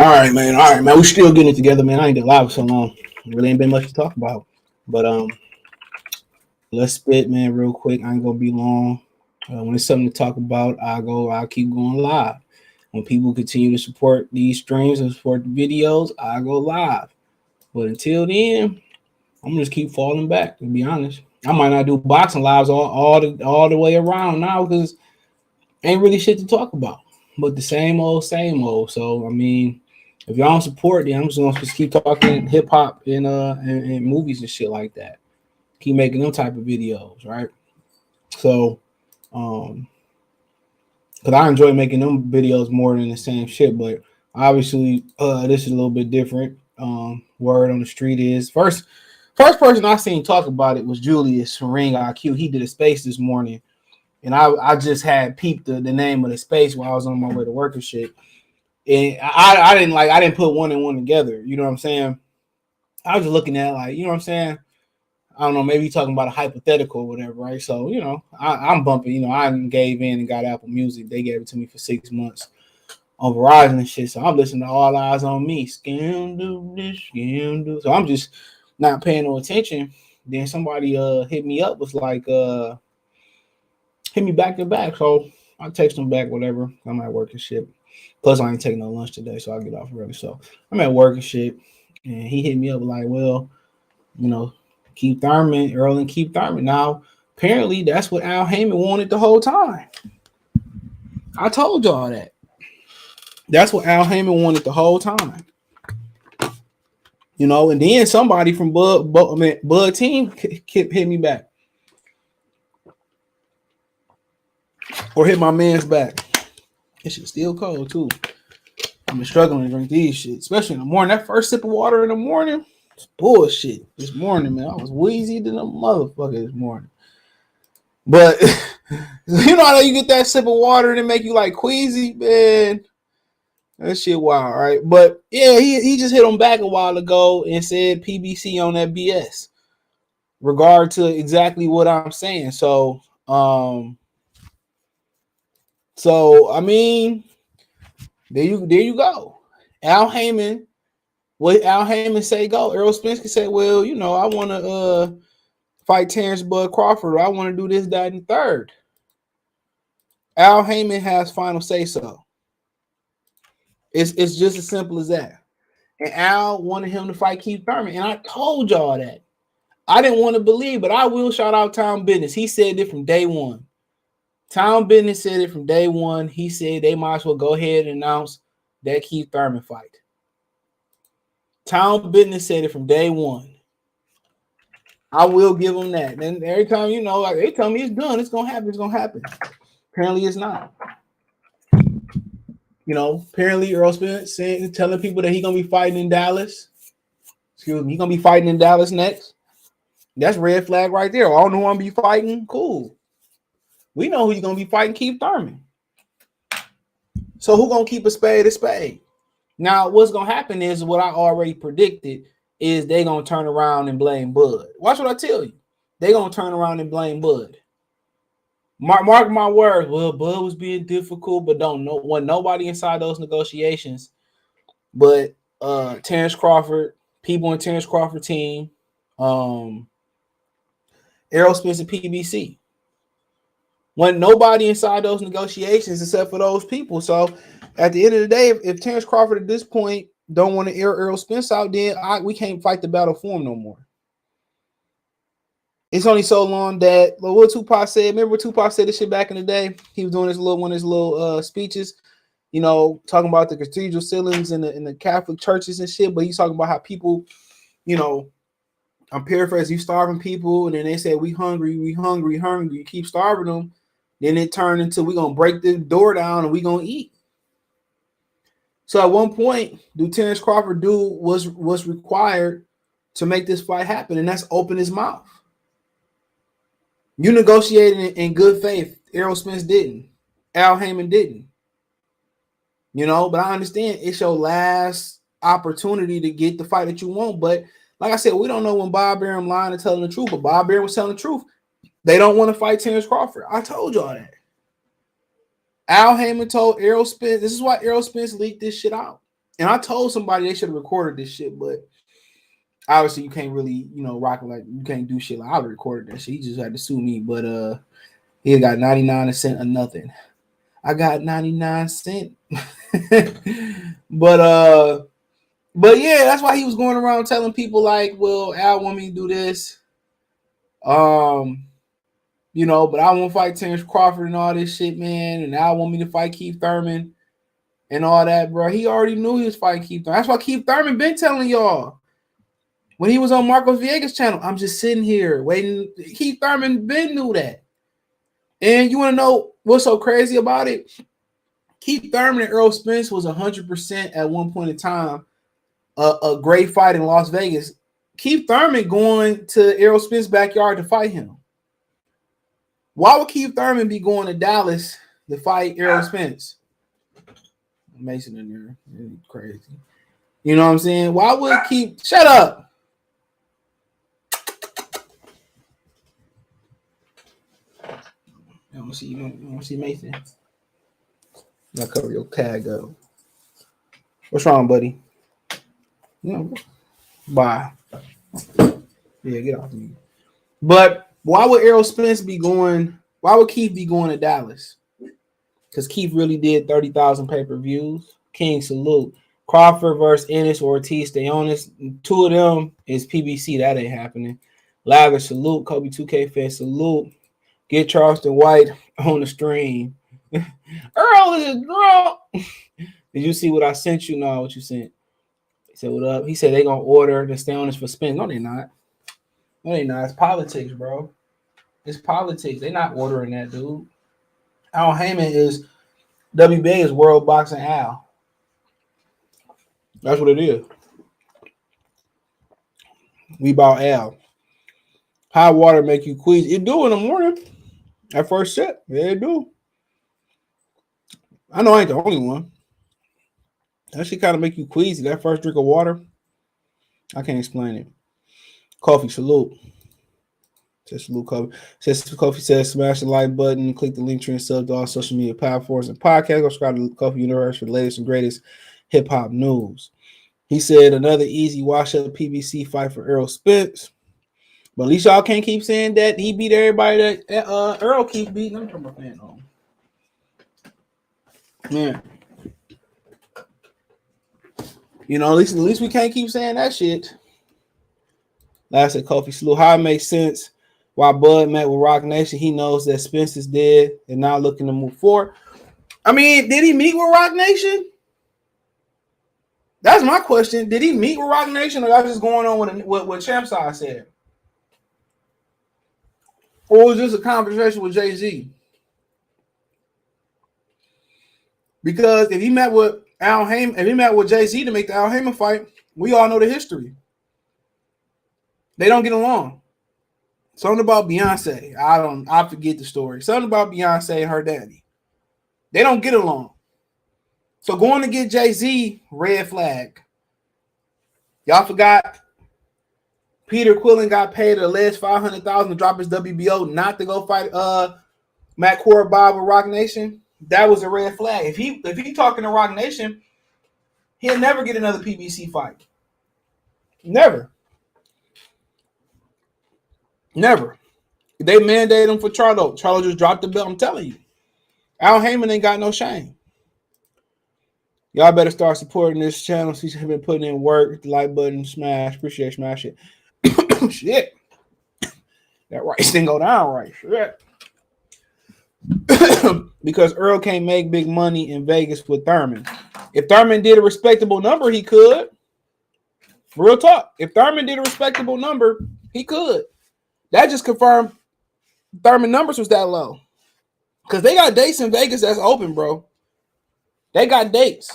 All right, man. All right, man. We still getting it together, man. I ain't been live for so long. Really ain't been much to talk about. But let's spit, man, real quick. I ain't gonna be long. When it's something to talk about, I'll keep going live. When people continue to support these streams and support the videos, I go live. But until then, I'm gonna just keep falling back. To be honest, I might not do boxing lives all the way around now because ain't really shit to talk about. But the same old, same old. So I mean, if y'all don't support, then I'm just gonna just keep talking hip hop and movies and shit like that. Keep making them type of videos, right? So, because I enjoy making them videos more than the same shit. But obviously, this is a little bit different. Word on the street is first person I seen talk about it was Julius from Ring IQ. He did a space this morning, and I just had peeped the name of the space while I was on my way to work and shit. And I didn't put one and one together. You know what I'm saying? I was just looking at like, you know what I'm saying? I don't know, maybe you're talking about a hypothetical or whatever, right? So, I'm bumping, I gave in and got Apple Music. They gave it to me for 6 months on Verizon and shit. So I'm listening to All Eyes on Me. Scam do this, scam do. So I'm just not paying no attention. Then somebody hit me up, was like hit me back to back. So I text them back, whatever. I'm at work and shit. Plus I ain't taking no lunch today, so I'll get off early. So I'm at work and shit. And he hit me up like, well, Keith Thurman, Errol and Keith Thurman. Now, apparently, that's what Al Haymon wanted the whole time. I told y'all that. That's what Al Haymon wanted the whole time. And then somebody from Bud Team hit me back. Or hit my man's back. This shit's still cold, too. I've been struggling to drink these shit, especially in the morning. That first sip of water in the morning, it's bullshit. This morning, man, I was wheezy than a motherfucker this morning. But you know how you get that sip of water and it make you like queasy, man. That shit wild, right? But yeah, he just hit him back a while ago and said PBC on that BS. Regard to exactly what I'm saying. So I mean, there you go. Al Haymon, what Al Haymon say go? Errol Spence can say, well, I want to fight Terence Crawford. Or I want to do this, that, and third. Al Haymon has final say so. It's just as simple as that. And Al wanted him to fight Keith Thurman. And I told y'all that. I didn't want to believe, but I will shout out Town Business. He said it from day one. Town Business said it from day one. He said they might as well go ahead and announce that Keith Thurman fight. Town Business said it from day one. I will give them that. And every time, like they tell me it's done, it's gonna happen, it's gonna happen. Apparently it's not. Apparently Errol Spence telling people that he's gonna be fighting in Dallas. Excuse me, he's gonna be fighting in Dallas next. That's red flag right there. I don't know who I'm gonna be fighting. Cool. We know who he's gonna be fighting, Keith Thurman. So who gonna keep a spade a spade? Now, what's gonna happen is what I already predicted is they gonna turn around and blame Bud. Watch what I tell you. They gonna turn around and blame Bud. Mark my words. Well, Bud was being difficult, but wasn't nobody inside those negotiations. But Terence Crawford, people in Terence Crawford team, Errol Spence and PBC. Wasn't nobody inside those negotiations except for those people. So at the end of the day, if Terence Crawford at this point don't want to air Errol Spence out, then we can't fight the battle for him no more. It's only so long that what Tupac said. Remember what Tupac said this shit back in the day? He was doing one of his little speeches, talking about the cathedral ceilings in the Catholic churches and shit. But he's talking about how people, I'm paraphrasing, you starving people, and then they say we hungry. You keep starving them, then it turned into we gonna break the door down and we gonna eat. So at one point, do Terence Crawford do what's required to make this fight happen, and that's open his mouth. You negotiated in good faith. Errol Spence didn't. Al Haymon didn't. But I understand it's your last opportunity to get the fight that you want. But like I said, we don't know when Bob Arum lying and telling the truth, but Bob Arum was telling the truth. They don't want to fight Terence Crawford. I told y'all that. Al Haymon told Errol Spence, this is why Errol Spence leaked this shit out. And I told somebody they should have recorded this shit, but obviously you can't really, rock like you can't do shit like I would have recorded that shit. He just had to sue me, but he got 99 cents or nothing. I got 99 cents. But yeah, that's why he was going around telling people like, well, Al want me to do this. But I won't fight Terence Crawford and all this shit, man. And Al want me to fight Keith Thurman and all that, bro. He already knew he was fighting Keith Thurman. That's why Keith Thurman been telling y'all. When he was on Marcos Viegas' channel, I'm just sitting here waiting. Keith Thurman been knew that. And you want to know what's so crazy about it? Keith Thurman and Errol Spence was 100% at one point in time a great fight in Las Vegas. Keith Thurman going to Errol Spence's backyard to fight him. Why would Keith Thurman be going to Dallas to fight Errol Spence? Mason in there. Crazy. You know what I'm saying? Why would Keith... Shut up! You want to see Mason? Now cover your tag up. What's wrong, buddy? Bye. Yeah, get off me. But why would Errol Spence be going? Why would Keith be going to Dallas? Because Keith really did 30,000 pay-per-views. King salute. Crawford versus Ennis or Ortiz, stay honest. Two of them is PBC. That ain't happening. Lather salute. Kobe 2K fan salute. Get Charleston White on the stream. Earl is a drunk. Did you see what I sent you? No, what you sent? He said, what up? He said they gonna order the stay honest for Spence. No, they not. No, they not. It's politics, bro. It's politics. They not ordering that, dude. Al Haymon is WBA is World Boxing Al. That's what it is. We bought Al. Hot water make you queasy. It do in the morning. At first sip. Yeah, it do. I know I ain't the only one. That shit kind of make you queasy. That first drink of water. I can't explain it. Coffee, salute. Says salute, Coffee. Coffee says smash the like button, click the link tree and sub to all social media platforms and podcasts. Go subscribe to Coffee Universe for the latest and greatest hip hop news. He said another easy wash up PBC fight for Errol Spence. But at least y'all can't keep saying that he beat everybody that Errol keep beating. Let me turn my fan on. Man. At least we can't keep saying that shit. Last at Kofi Salute. How it makes sense why Bud met with Rock Nation. He knows that Spence is dead and not looking to move forward. I mean, did he meet with Rock Nation? That's my question. Did he meet with Rock Nation, or that's just going on with what Champside said? Or was this a conversation with Jay-Z? Because if he met with Al Haymon, if he met with Jay-Z to make the Al Haymon fight, we all know the history. They don't get along. Something about Beyonce. I forget the story. Something about Beyonce and her daddy. They don't get along. So going to get Jay-Z, red flag. Y'all forgot Peter Quillen got paid a last $500,000 to drop his WBO not to go fight Matt Bob with Rock Nation. That was a red flag. If he talking to Rock Nation, he'll never get another PBC fight. Never. They mandate him for Charlo. Charlo just dropped the belt. I'm telling you. Al Haymon ain't got no shame. Y'all better start supporting this channel. He's been putting in work. Hit the like button, smash. Appreciate it, smash it. Shit. That rice didn't go down right. Shit. Because Earl can't make big money in Vegas with Thurman. If Thurman did a respectable number, he could. Real talk. If Thurman did a respectable number, he could. That just confirmed Thurman numbers was that low. Because they got dates in Vegas that's open, bro. They got dates.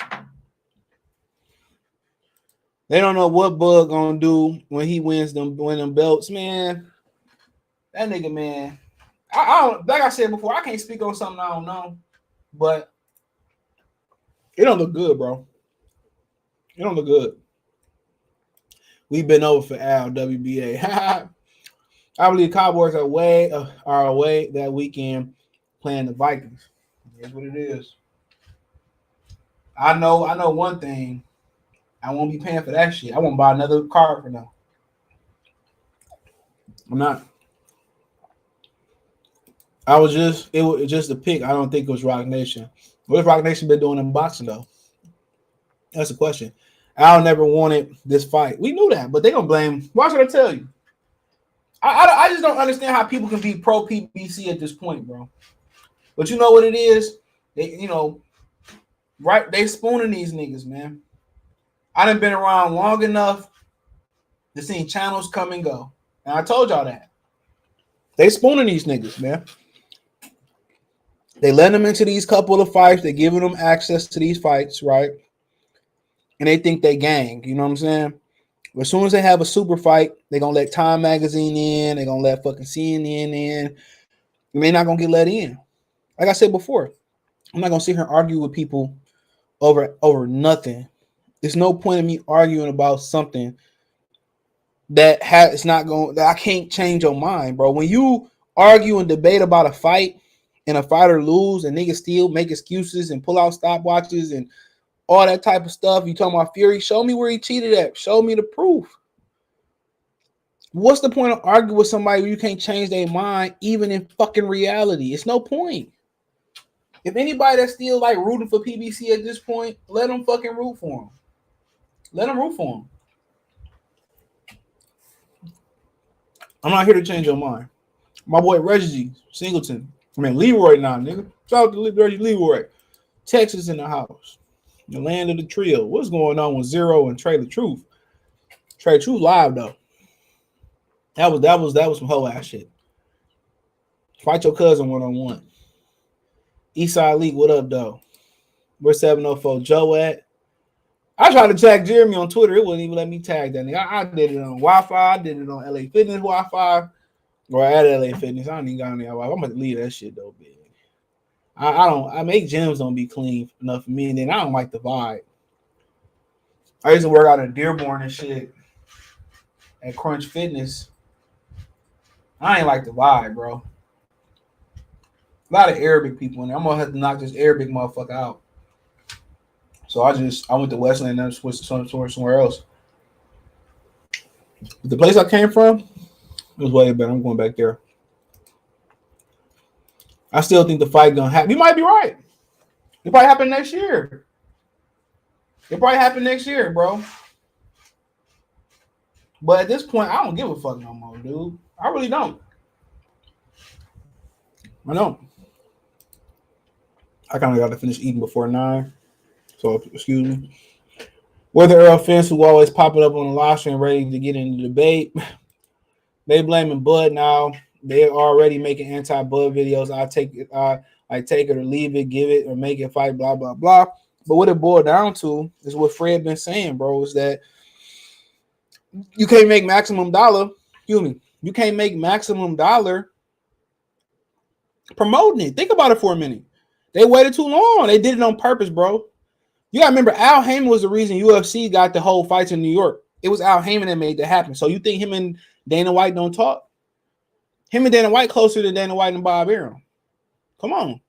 They don't know what Bud gonna do when he wins them belts, man. That nigga, man. I don't, like I said before, I can't speak on something I don't know, but it don't look good, bro. It don't look good. We've been over for Al WBA. I believe Cowboys are away that weekend playing the Vikings. Here's what it is. I know one thing. I won't be paying for that shit. I won't buy another card for them. I'm not. It was just a pick. I don't think it was Rock Nation. What has Rock Nation been doing in boxing though? That's the question. Al never wanted this fight. We knew that, but they gonna blame. Why should I tell you? I just don't understand how people can be pro PBC at this point, bro. But you know what it is? They right? They spooning these niggas, man. I done been around long enough to see channels come and go, and I told y'all that. They spooning these niggas, man. They let them into these couple of fights. They giving them access to these fights, right? And they think they gang. You know what I'm saying? But as soon as they have a super fight, they're going to let Time Magazine in. They're going to let fucking CNN in. And they're not going to get let in. Like I said before, I'm not going to sit here and argue with people over nothing. There's no point in me arguing about something that I can't change your mind, bro. When you argue and debate about a fight and a fighter lose and niggas still make excuses and pull out stopwatches and all that type of stuff. You talking about Fury? Show me where he cheated at. Show me the proof. What's the point of arguing with somebody where you can't change their mind, even in fucking reality? It's no point. If anybody that's still like rooting for PBC at this point, let them fucking root for him. Let them root for him. I'm not here to change your mind. My boy Reggie Singleton. Leroy now, nigga. Shout out to Reggie Leroy. Texas in the house. The land of the trio. What's going on with Zero and Trey the Truth? Trey Truth live though. That was some whole ass shit. Fight your cousin 1-on-1. Eastside League, what up though? Where's 704 Joe at? I tried to tag Jeremy on Twitter. It wouldn't even let me tag that nigga. I did it on Wi-Fi. I did it on LA Fitness Wi-Fi. Or at LA Fitness. I don't even got any Wi-Fi. I'm gonna leave that shit though, big. I make gyms don't be clean enough for me, and then I don't like the vibe. I used to work out in Dearborn and shit at Crunch Fitness. I ain't like the vibe, bro. A lot of Arabic people in there. I'm gonna have to knock this Arabic motherfucker out. So I went to Westland and then switched somewhere else. But the place I came from, it was way better. I'm going back there. I still think the fight gonna happen. You might be right. It probably happen next year. Bro. But at this point, I don't give a fuck no more, dude. I really don't. I don't. I kind of got to finish eating before 9. So, excuse me. Whether Errol Spence, who always popping up on the live stream ready to get in the debate, they blaming Bud now. They're already making anti-Bud videos. I take it or leave it, give it or make it fight, blah, blah, blah. But what it boiled down to is what Fred been saying, bro, is that you can't make maximum dollar. Excuse me. You can't make maximum dollar promoting it. Think about it for a minute. They waited too long. They did it on purpose, bro. You got to remember, Al Haymon was the reason UFC got the whole fights in New York. It was Al Haymon that made that happen. So you think him and Dana White don't talk? Him and Dana White closer to Dana White and Bob Arum. Come on.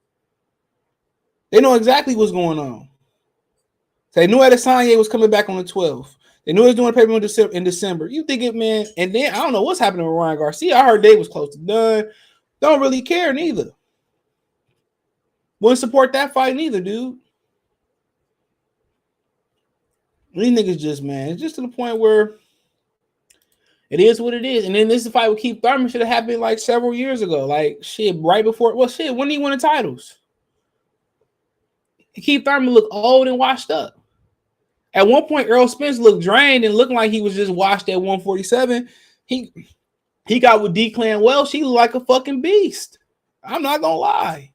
They know exactly what's going on. They knew Adesanya was coming back on the 12th. They knew he was doing a pay-per-view in December. You think it, man? And then I don't know what's happening with Ryan Garcia. I heard Dave was close to done. Don't really care neither. Wouldn't support that fight neither, dude. These niggas just, man, it's just to the point where it is what it is. And then this fight with Keith Thurman should have happened like several years ago. Like, shit, right before, well, shit, when did he win the titles? Keith Thurman looked old and washed up. At one point, Errol Spence looked drained and looking like he was just washed at 147. He got with Declan Welsh. He looked like a fucking beast. I'm not gonna lie.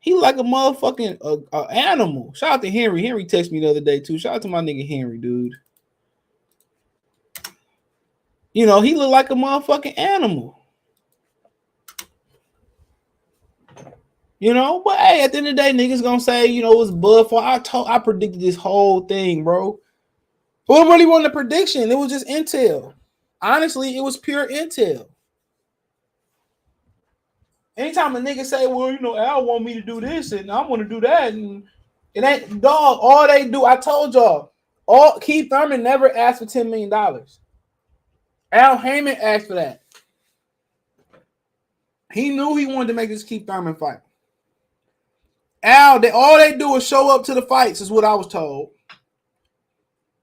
He like a motherfucking animal. Shout out to Henry. Henry texted me the other day too. Shout out to my nigga Henry, dude. You know, he looked like a motherfucking animal. You know, but hey, at the end of the day, niggas gonna say, you know, it was Bud for I predicted this whole thing, bro. But it really wasn't a prediction, it was just intel. Honestly, it was pure intel. Anytime a nigga say, well, you know, Al want me to do this and I want to do that, and it ain't dog, all they do, I told y'all, All Keith Thurman never asked for $10 million. Al Haymon asked for that. He knew he wanted to make this Keith Thurman fight. All they do is show up to the fights, is what I was told.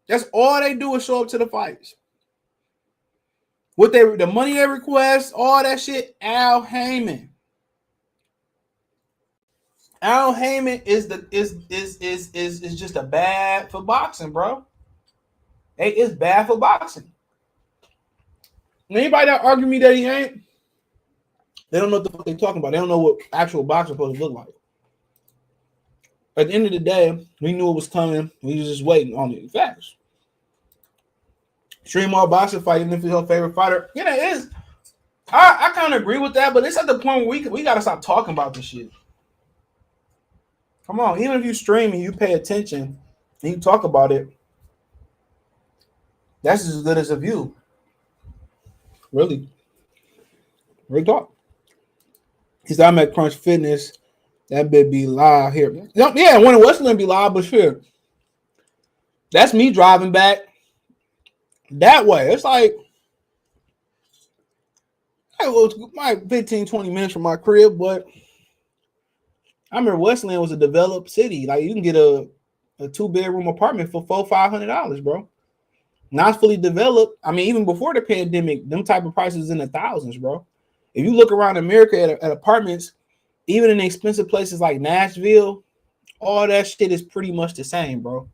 That's all they do is show up to the fights. The money they request, all that shit, Al Haymon. Al Haymon is just a bad for boxing, bro. It's bad for boxing. Anybody that argue me that he ain't, they don't know what the fuck they're talking about. They don't know what actual boxing supposed to look like. At the end of the day, we knew it was coming. We was just waiting on the facts. Stream all boxing fight, even if he's your favorite fighter. Yeah, it is. I kind of agree with that, but it's at the point where we got to stop talking about this shit. Come on, even if you stream and you pay attention and you talk about it, that's as good as a view. Really. Real talk. He said, I'm at Crunch Fitness. That bitch be live here. Yeah, when it was going to be live, but sure. That's me driving back that way. It's like, it was like 15, 20 minutes from my crib, but I remember Westland was a developed city. Like, you can get a 2-bedroom apartment for $400-$500, bro. Now it's fully developed. I mean, even before the pandemic, them type of prices in the thousands, bro. If you look around America at apartments, even in expensive places like Nashville, all that shit is pretty much the same, bro.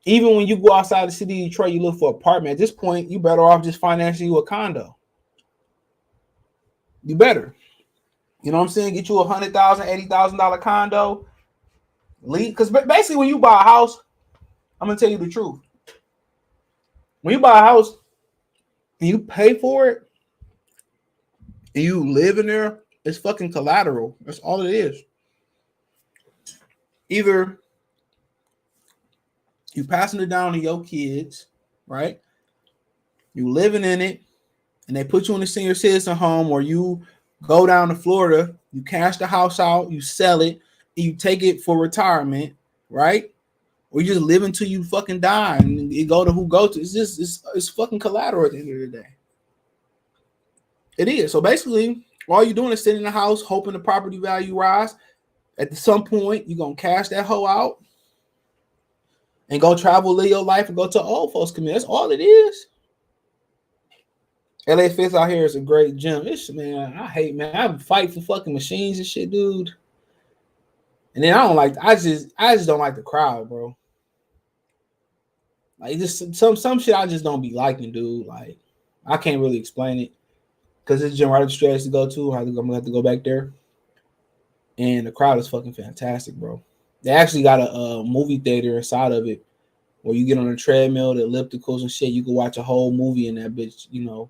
Even when you go outside the city of Detroit, you look for an apartment. At this point, you better off just financing you a condo. You better. You know what I'm saying? Get you a $100,000, $80,000 condo. Because basically when you buy a house, I'm going to tell you the truth. When you buy a house and you pay for it and you live in there, it's fucking collateral. That's all it is. Either you passing it down to your kids, right? You living in it and they put you in a senior citizen home, or you go down to Florida, you cash the house out, you sell it, and you take it for retirement, right? Or you just live until you fucking die and you go to who go to. It's fucking collateral at the end of the day. It is. So basically, all you're doing is sitting in the house, hoping the property value rise. At some point, you're gonna cash that hoe out and go travel, live your life, and go to old folks community. That's all it is. LA Fitz out here is a great gym. I hate, man. I fight for fucking machines and shit, dude. And then I just don't like the crowd, bro. Like, just some shit I just don't be liking, dude. Like, I can't really explain it because it's gym right up the street to go to. I'm gonna have to go back there, and the crowd is fucking fantastic, bro. They actually got a movie theater inside of it where you get on a treadmill, the ellipticals and shit. You can watch a whole movie in that bitch, you know.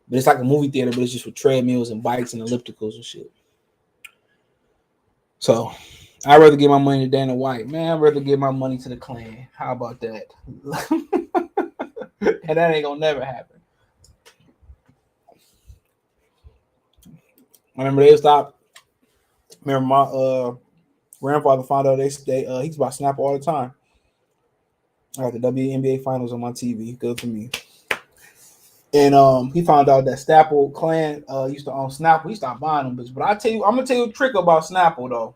But it's like a movie theater, but it's just with treadmills and bikes and ellipticals and shit. So I'd rather give my money to Dana White. Man, I'd rather give my money to the Klan. How about that? And that ain't gonna never happen. I remember they stopped. Remember my grandfather found out he's about Snapple all the time. I got the WNBA finals on my TV. Good for me. And he found out that Snapple clan used to own Snapple. He stopped buying them, bitch. But I'm gonna tell you a trick about Snapple though.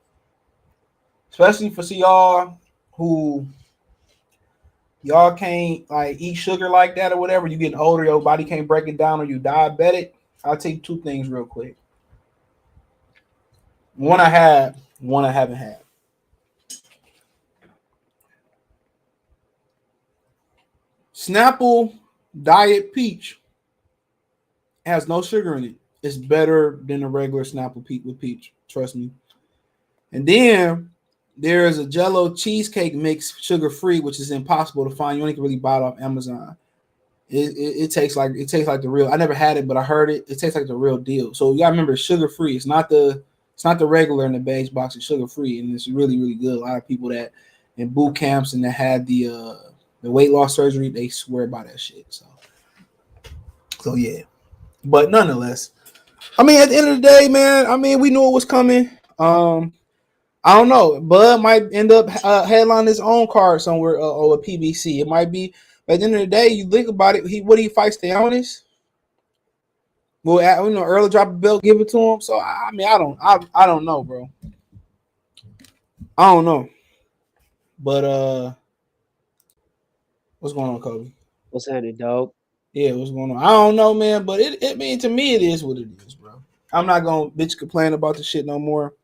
Especially for y'all who y'all can't like eat sugar like that or whatever. You getting older, your body can't break it down, or you diabetic. I'll tell you two things real quick. One I had, one I haven't had. Snapple Diet Peach has no sugar in it. It's better than a regular Snapple Peach with peach. Trust me. And then there is a Jell-O cheesecake mix, sugar-free, which is impossible to find. You only can really buy it off Amazon. It tastes like the real. I never had it, but I heard it. It tastes like the real deal. So you gotta remember, it's sugar-free. It's not the regular in the beige box. It's sugar-free, and it's really, really good. A lot of people that in boot camps and that had the weight loss surgery, they swear by that shit. So yeah. But nonetheless, I mean, at the end of the day, man, I mean, we knew it was coming. I don't know. Bud might end up headlining his own card somewhere or a PBC. It might be. But at the end of the day, you think about it. What do he fight? Stellonis? Well, early drop a belt, give it to him. So I mean, I don't know, bro. I don't know. But what's going on, Kobe? What's happening, dog? Yeah, what's going on? I don't know, man. But it mean to me, it is what it is, bro. I'm not gonna bitch complain about the shit no more.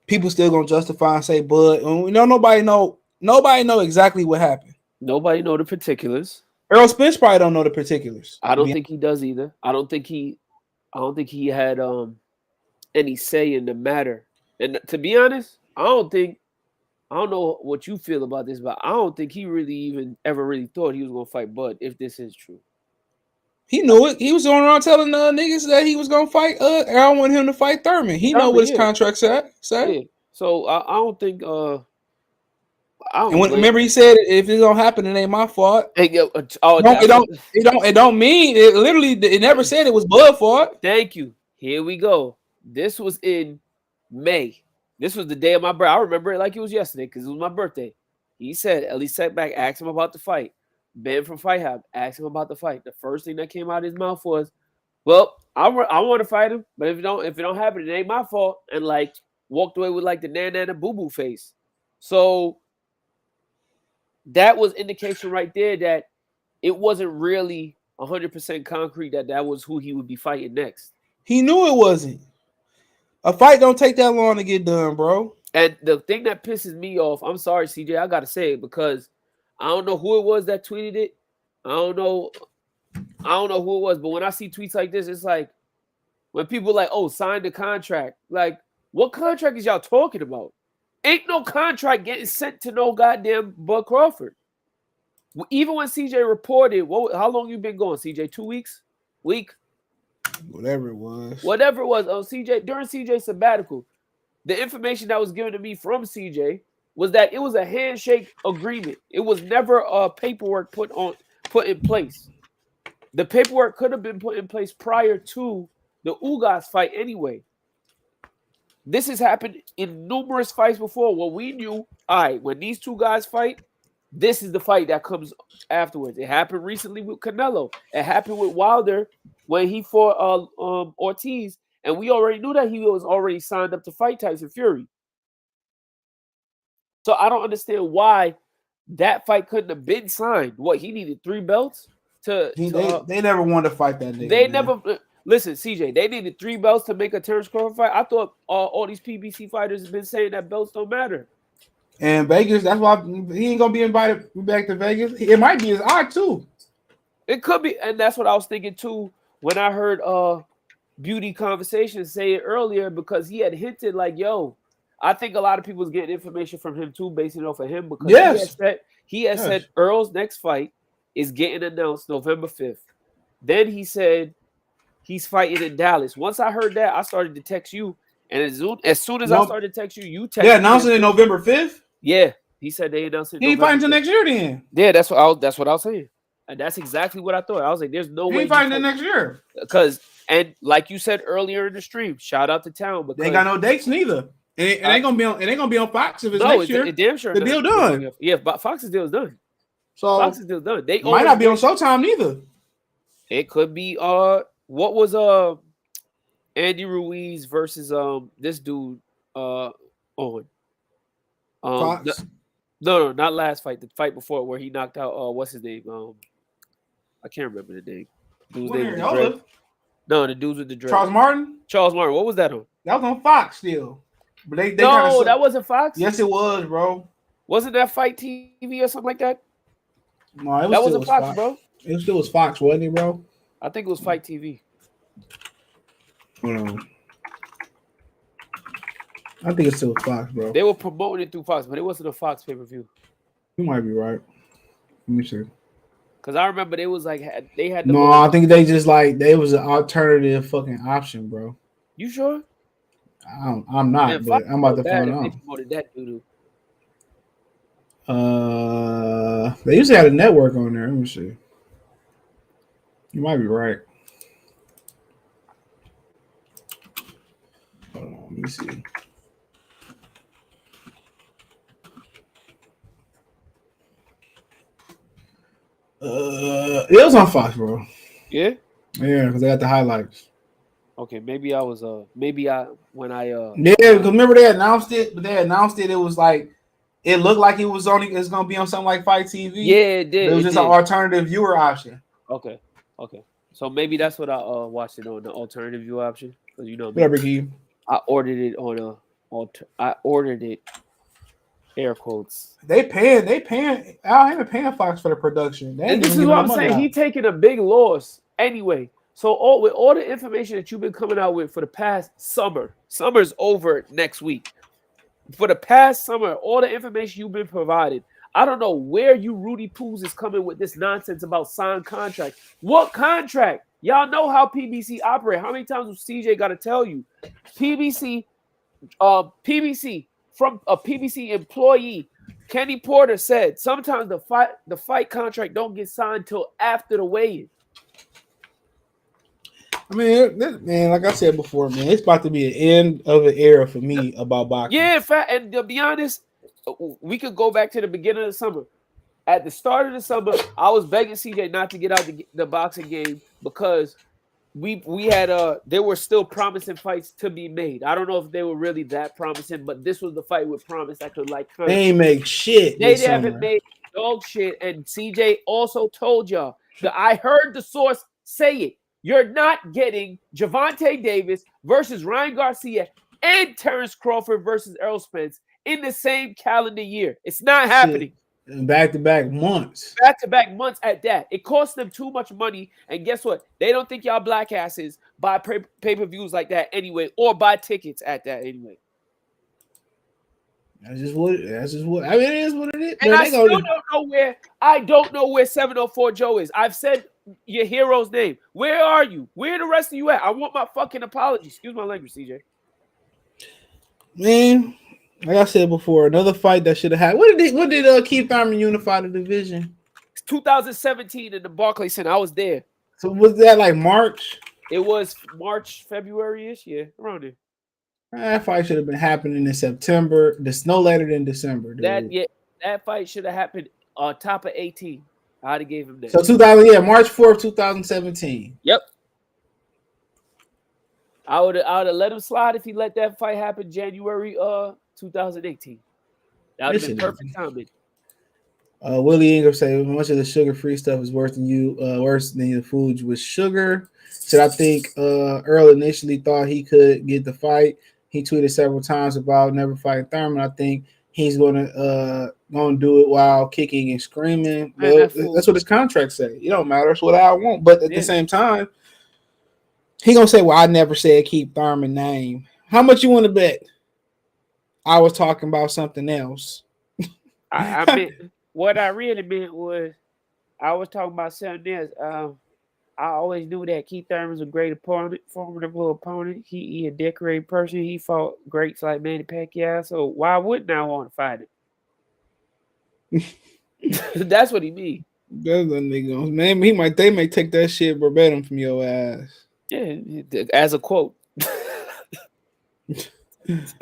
People still gonna justify and say, but nobody know exactly what happened. Nobody know the particulars. Errol Spence probably don't know the particulars. I don't think he does either. I don't think he had any say in the matter. And to be honest, I don't know what you feel about this, but I don't think he really even ever really thought he was gonna fight Bud, if this is true. He knew it. He was going around telling niggas that he was gonna fight. I want him to fight Thurman. He know what his contract said. Yeah. So I don't think. Remember he said if it don't happen, it ain't my fault. It don't mean it. Literally, it never said it was Bud fault. Thank you. Here we go. This was in May. This was the day of my birthday. I remember it like it was yesterday because it was my birthday. He said, Ellie sat back, asked him about the fight. Ben from Fight Hub asked him about the fight. The first thing that came out of his mouth was, "Well, I want to fight him, but if it don't happen, it ain't my fault." And like walked away with like the nana boo boo face. So that was indication right there that it wasn't really 100% concrete that was who he would be fighting next. He knew it wasn't. A fight don't take that long to get done, bro. And the thing that pisses me off, I'm sorry, CJ, I gotta say it because I don't know who it was that tweeted it. I don't know who it was, but when I see tweets like this, it's like when people like, oh, sign the contract. Like, what contract is y'all talking about? Ain't no contract getting sent to no goddamn Bud Crawford. Even when CJ reported, how long you been going, CJ? 2 weeks? Week? Whatever it was. Oh, CJ, during CJ's sabbatical, the information that was given to me from CJ was that it was a handshake agreement. It was never a paperwork put in place. The paperwork could have been put in place prior to the Ugas fight anyway. This has happened in numerous fights before where we knew, all right, when these two guys fight, this is the fight that comes afterwards. It happened recently with Canelo. It happened with Wilder when he fought Ortiz, and we already knew that he was already signed up to fight Tyson Fury. So I don't understand why that fight couldn't have been signed. What, he needed 3 belts they never wanted to fight that nigga. They never listen, CJ. They needed 3 belts to make a Terence Crawford fight. I thought all these PBC fighters have been saying that belts don't matter. And Vegas, that's why he ain't gonna be invited back to Vegas. It might be his odd too. It could be, and that's what I was thinking too when I heard Beauty Conversation say it earlier because he had hinted like, "Yo, I think a lot of people was getting information from him too, basing it off of him because he had said Earl's next fight is getting announced November 5th. Then he said he's fighting in Dallas. Once I heard that, I started to text you, and as soon as I started to text you, you texted. They announced it in November 5th. Yeah, he said they announced it. He ain't fighting until next year then. Yeah, that's what I was saying, and that's exactly what I thought. I was like, "There's no way he's fighting next year." Because like you said earlier in the stream, shout out to Town because they ain't got no dates neither. It ain't gonna be on Fox if it's next year. Damn sure the deal done. Yeah, but Fox's deal is done. So Fox's deal is done. They might not be on Showtime neither. It could be what was Andy Ruiz versus this dude Owen. Fox? No, not last fight. The fight before where he knocked out what's his name? I can't remember the name. Dude's name with the dread. No, the dudes with the dread. Charles Martin. What was that on? That was on Fox still. But they no, that wasn't Fox. Yes, it was, bro. Wasn't that Fight TV or something like that? No, that wasn't Fox, bro. It still was Fox, wasn't it, bro? I think it was Fight TV. Hold on. I think it's still Fox, bro. They were promoting it through Fox, but it wasn't a Fox pay-per-view. You might be right. Let me see. Because I remember they was like they had. No, I think they just like they was an alternative fucking option, bro. You sure? I'm not, man, but I'm about to find out. They promoted that doo-doo. They usually had a network on there. Let me see. You might be right. Hold on, let me see. It was on Fox, bro. Yeah. Yeah, because they got the highlights. Okay, maybe I was maybe I Yeah, when because remember they announced it, but they announced it. It was like it looked like it was only it's gonna be on something like Fight TV, yeah, it but it did. was It just an did. alternative viewer option. Okay. Okay. So maybe that's what I watched it on the alternative view option. Because you know me. Whatever, Keith. I ordered it on I ordered it air quotes. They paying. I ain't paying Fox for the production. They And ain't this even is giving what no I'm money saying. He out. taking a big loss anyway. So with all the information that you've been coming out with for the past summer's over next week. For the past summer, all the information you've been provided. I don't know where you Rudy Poos is coming with this nonsense about signed contract. What contract? Y'all know how PBC operate. How many times was CJ got to tell you? PBC, PBC from a PBC employee, Kenny Porter said sometimes the fight contract don't get signed till after the weigh-in. I mean, man, like I said before, man, it's about to be an end of an era for me about boxing. Yeah, in fact, and to be honest, we could go back to the beginning of the summer. At the start of the summer, I was begging CJ not to get out the boxing game because we had there were still promising fights to be made. I don't know if they were really that promising, but this was the fight with promise that could like kind They of ain't make shit they this haven't summer. made dog shit. And CJ also told y'all that I heard the source say it. You're not getting Javante Davis versus Ryan Garcia and Terence Crawford versus Errol Spence in the same calendar year. It's not Shit, happening. back to back months. Back-to-back months at that. It cost them too much money. And guess what? They don't think y'all black asses buy pay-per-views like that anyway, or buy tickets at that anyway. That's just what. That's just what. I mean, it is what it is. And Man, I they still go. don't know where 704 Joe is. I've said your hero's name. Where are you? Where the rest of you at? I want my fucking apology. Excuse my language, CJ. Man, like I said before, another fight that should have had. What did Keith Thurman unify the division? It's 2017 in the Barclays Center. I was there. So was that like March? It was March, February-ish. Yeah, around there. That fight should have been happening in September. There's no later than December, dude. That fight should have happened on top of 18. I'd have gave him that. So 2000, yeah, March 4th, 2017. Yep. I would have let him slide if he let that fight happen January 2018. That would have been perfect timing. Willie Ingram say much of the sugar-free stuff is worse than the foods with sugar. Said I think Earl initially thought he could get the fight. He tweeted several times about never fighting Thurman. I think he's gonna do it while kicking and screaming. Man, that's what his contract say. It don't matter. It's what I want. But at the same time, he gonna say, "Well, I never said keep Thurman name." How much you want to bet? I was talking about something else. I meant what I really meant was I was talking about something else. I always knew that Keith Thurman was a great opponent, formidable opponent. He a decorated person. He fought greats like Manny Pacquiao. So why wouldn't I want to fight him? That's what he mean. That's a nigga. Man, they may take that shit verbatim from your ass. Yeah, as a quote.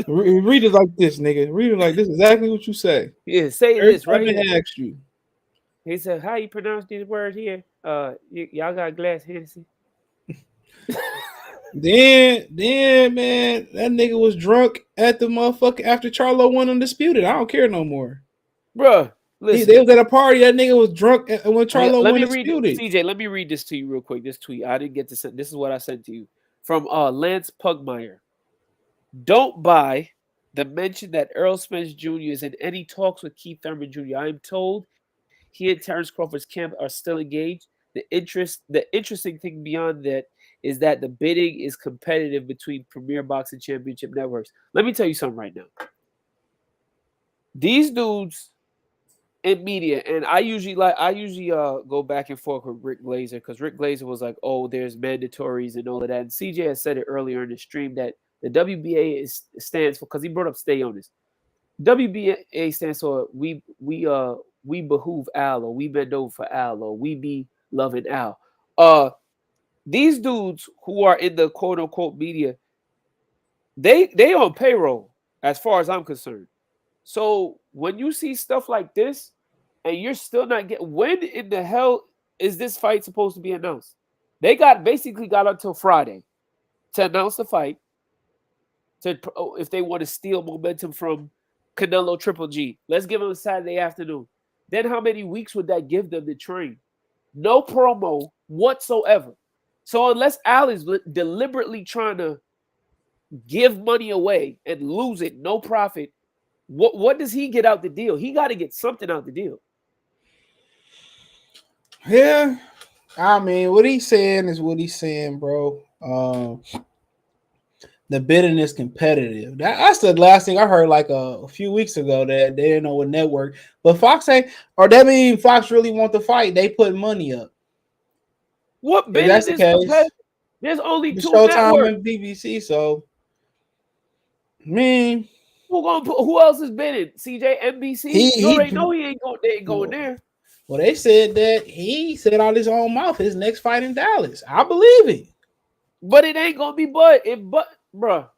Read it like this, nigga. Read it like this. Exactly what you say. Yeah, say this right here. Asked you. He said, "How you pronounce these words here? Y'all got glass Hennessy." then, man, that nigga was drunk at the motherfucker after Charlo won Undisputed. I don't care no more, bruh. Listen, they was at a party. That nigga was drunk when Charlo won Undisputed. CJ, let me read this to you real quick. This tweet I didn't get to send. This is what I sent to you from Lance Pugmire. Don't buy the mention that Errol Spence Jr. is in any talks with Keith Thurman Jr. I am told he and Terence Crawford's camp are still engaged. The interesting thing beyond that is that the bidding is competitive between Premier Boxing Championship networks. Let me tell you something right now. These dudes in media, and I usually go back and forth with Rick Glazer because Rick Glazer was like, "Oh, there's mandatories and all of that." And CJ has said it earlier in the stream that the WBA stands for, because he brought up stay on this. WBA stands for we behoove Al, or we bend over for Al, or we be loving Al. These dudes who are in the quote unquote media, they on payroll as far as I'm concerned. So when you see stuff like this, and you're still not getting. When in the hell is this fight supposed to be announced? They basically got until Friday to announce the fight. If they want to steal momentum from Canelo Triple G, let's give them a Saturday afternoon. Then how many weeks would that give them to train? No promo whatsoever. So unless Al is deliberately trying to give money away and lose it, no profit, what does he get out the deal? He got to get something out the deal. Yeah, I mean, what he's saying is what he's saying, bro. The bidding is competitive. That's the last thing I heard like a few weeks ago that they didn't know what network. But Fox ain't, or that mean Fox really want the fight. They put money up. What bidding that's the is case, competitive? There's only the two Showtime networks. and BBC. So, I mean, who else is bidding? CJ, NBC. You already know they ain't going there. Well, they said that he said out his own mouth his next fight in Dallas. I believe it. But it ain't gonna be bruh.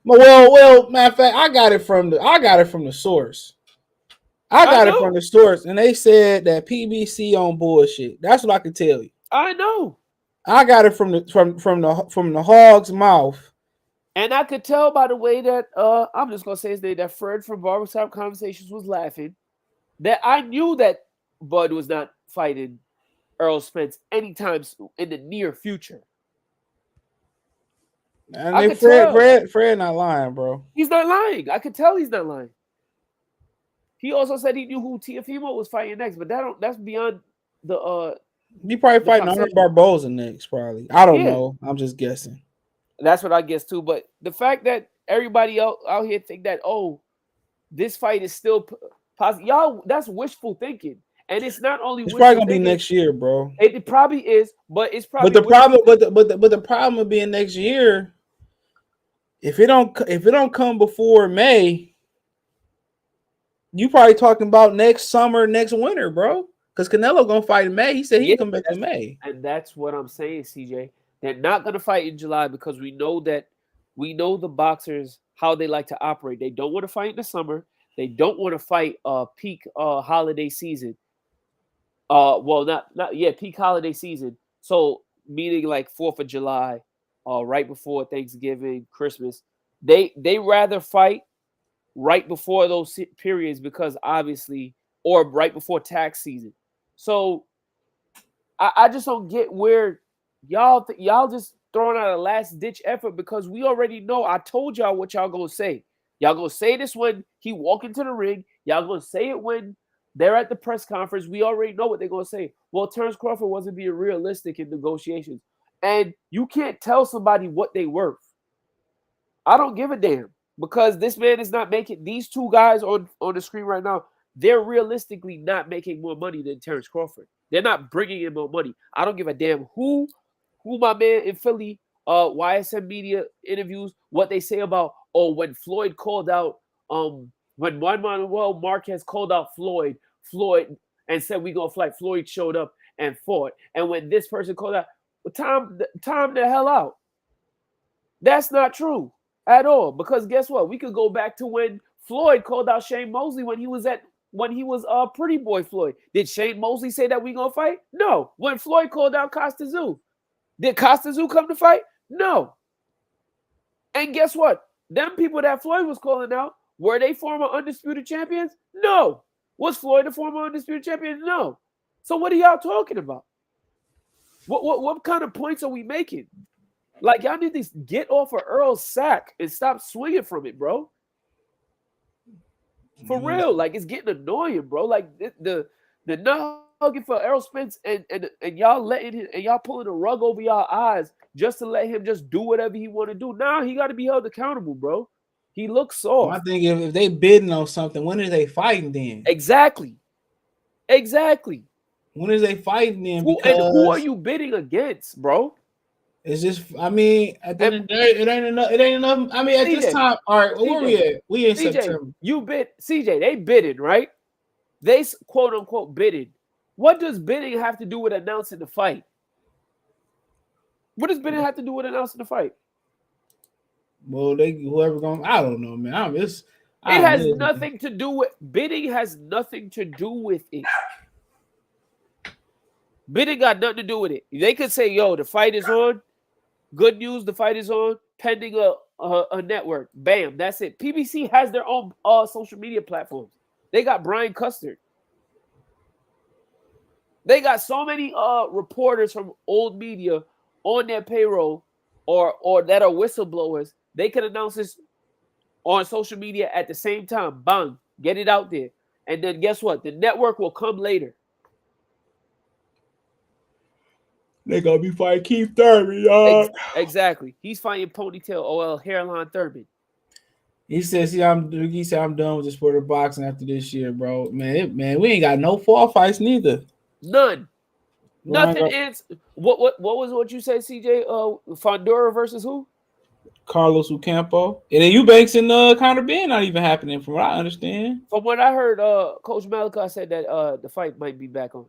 Well, matter of fact, I got it from the source. I got it from the source, and they said that PBC on bullshit. That's what I can tell you. I know. I got it from the hog's mouth, and I could tell by the way that I'm just gonna say his name, that Fred from Barbershop Conversations was laughing. That I knew that Bud was not fighting Errol Spence anytime in the near future. And Fred not lying, bro. He's not lying. I could tell he's not lying. He also said he knew who Teofimo was fighting next, but that's beyond the he probably fighting Hunter Barboza next, probably. I don't know. I'm just guessing. That's what I guess too. But the fact that everybody out here think that, oh, this fight is still possible, y'all, that's wishful thinking. And it's not only it's probably gonna be next year, bro. It probably is, but it's probably. But the problem of being next year, if it don't come before May, you probably talking about next summer, next winter, bro. Because Canelo gonna fight in May. He said he can come back in May, and that's what I'm saying, CJ. They're not gonna fight in July because we know the boxers how they like to operate. They don't want to fight in the summer. They don't want to fight peak holiday season. Peak holiday season. So meaning like 4th of July, right before Thanksgiving, Christmas. They rather fight right before those periods because obviously, or right before tax season. So I just don't get where y'all just throwing out a last ditch effort because we already know. I told y'all what y'all gonna say. Y'all gonna say this when he walk into the ring. Y'all gonna say it when they're at the press conference. We already know what they're gonna say. Well, Terence Crawford wasn't being realistic in negotiations, and you can't tell somebody what they worth. I don't give a damn because this man is not making, these two guys on the screen right now, they're realistically not making more money than Terence Crawford. They're not bringing in more money. I don't give a damn who my man in Philly, YSM Media interviews, what they say about, when Floyd called out, when Juan Manuel Marquez called out Floyd and said we gonna fight, Floyd showed up and fought. And when this person called out, time the hell out. That's not true at all. Because guess what? We could go back to when Floyd called out Shane Mosley when he was Pretty Boy Floyd. Did Shane Mosley say that we gonna fight? No. When Floyd called out Costa Zoo, did Costa Zoo come to fight? No. And guess what? Them people that Floyd was calling out, were they former undisputed champions? No. Was Floyd a former undisputed champion? No. So what are y'all talking about? What kind of points are we making? Like, y'all need to get off of Earl's sack and stop swinging from it, bro. For real. Like, it's getting annoying, bro. Like, the not hugging for Errol Spence and y'all letting him, and y'all pulling a rug over y'all eyes just to let him just do whatever he want to do. Now he got to be held accountable, bro. He looks soft. I think if they bidding on something, when are they fighting then? Exactly. When is they fighting then? Who are you bidding against, bro? It's just, I mean, at the end of the day, it ain't enough. I mean, at CJ, this time, all right, where we at? We in CJ, September. CJ, they bidded, right? They quote unquote bidded. What does bidding have to do with announcing the fight? What does bidding have to do with announcing the fight? Well, whoever going, I don't know, man. It has nothing to do with bidding. Has nothing to do with it. Bidding got nothing to do with it. They could say, "Yo, the fight is on." Good news, the fight is on. Pending a network. Bam, that's it. PBC has their own social media platforms. They got Brian Custard. They got so many reporters from old media on their payroll or that are whistleblowers. They can announce this on social media at the same time. Bang, get it out there. And then guess what? The network will come later. They gonna be fighting Keith Thurman, y'all. Exactly. He's fighting Ponytail OL Hairline Thurman. He said, I'm done with the sport of boxing after this year, bro. Man, we ain't got no fall fights neither. None. Nothing ends. What was what you said, CJ? Fondura versus who? Carlos Ocampo. And then Eubanks and Conor Ben not even happening, from what I understand. From what I heard, Coach Malachi said that the fight might be back on.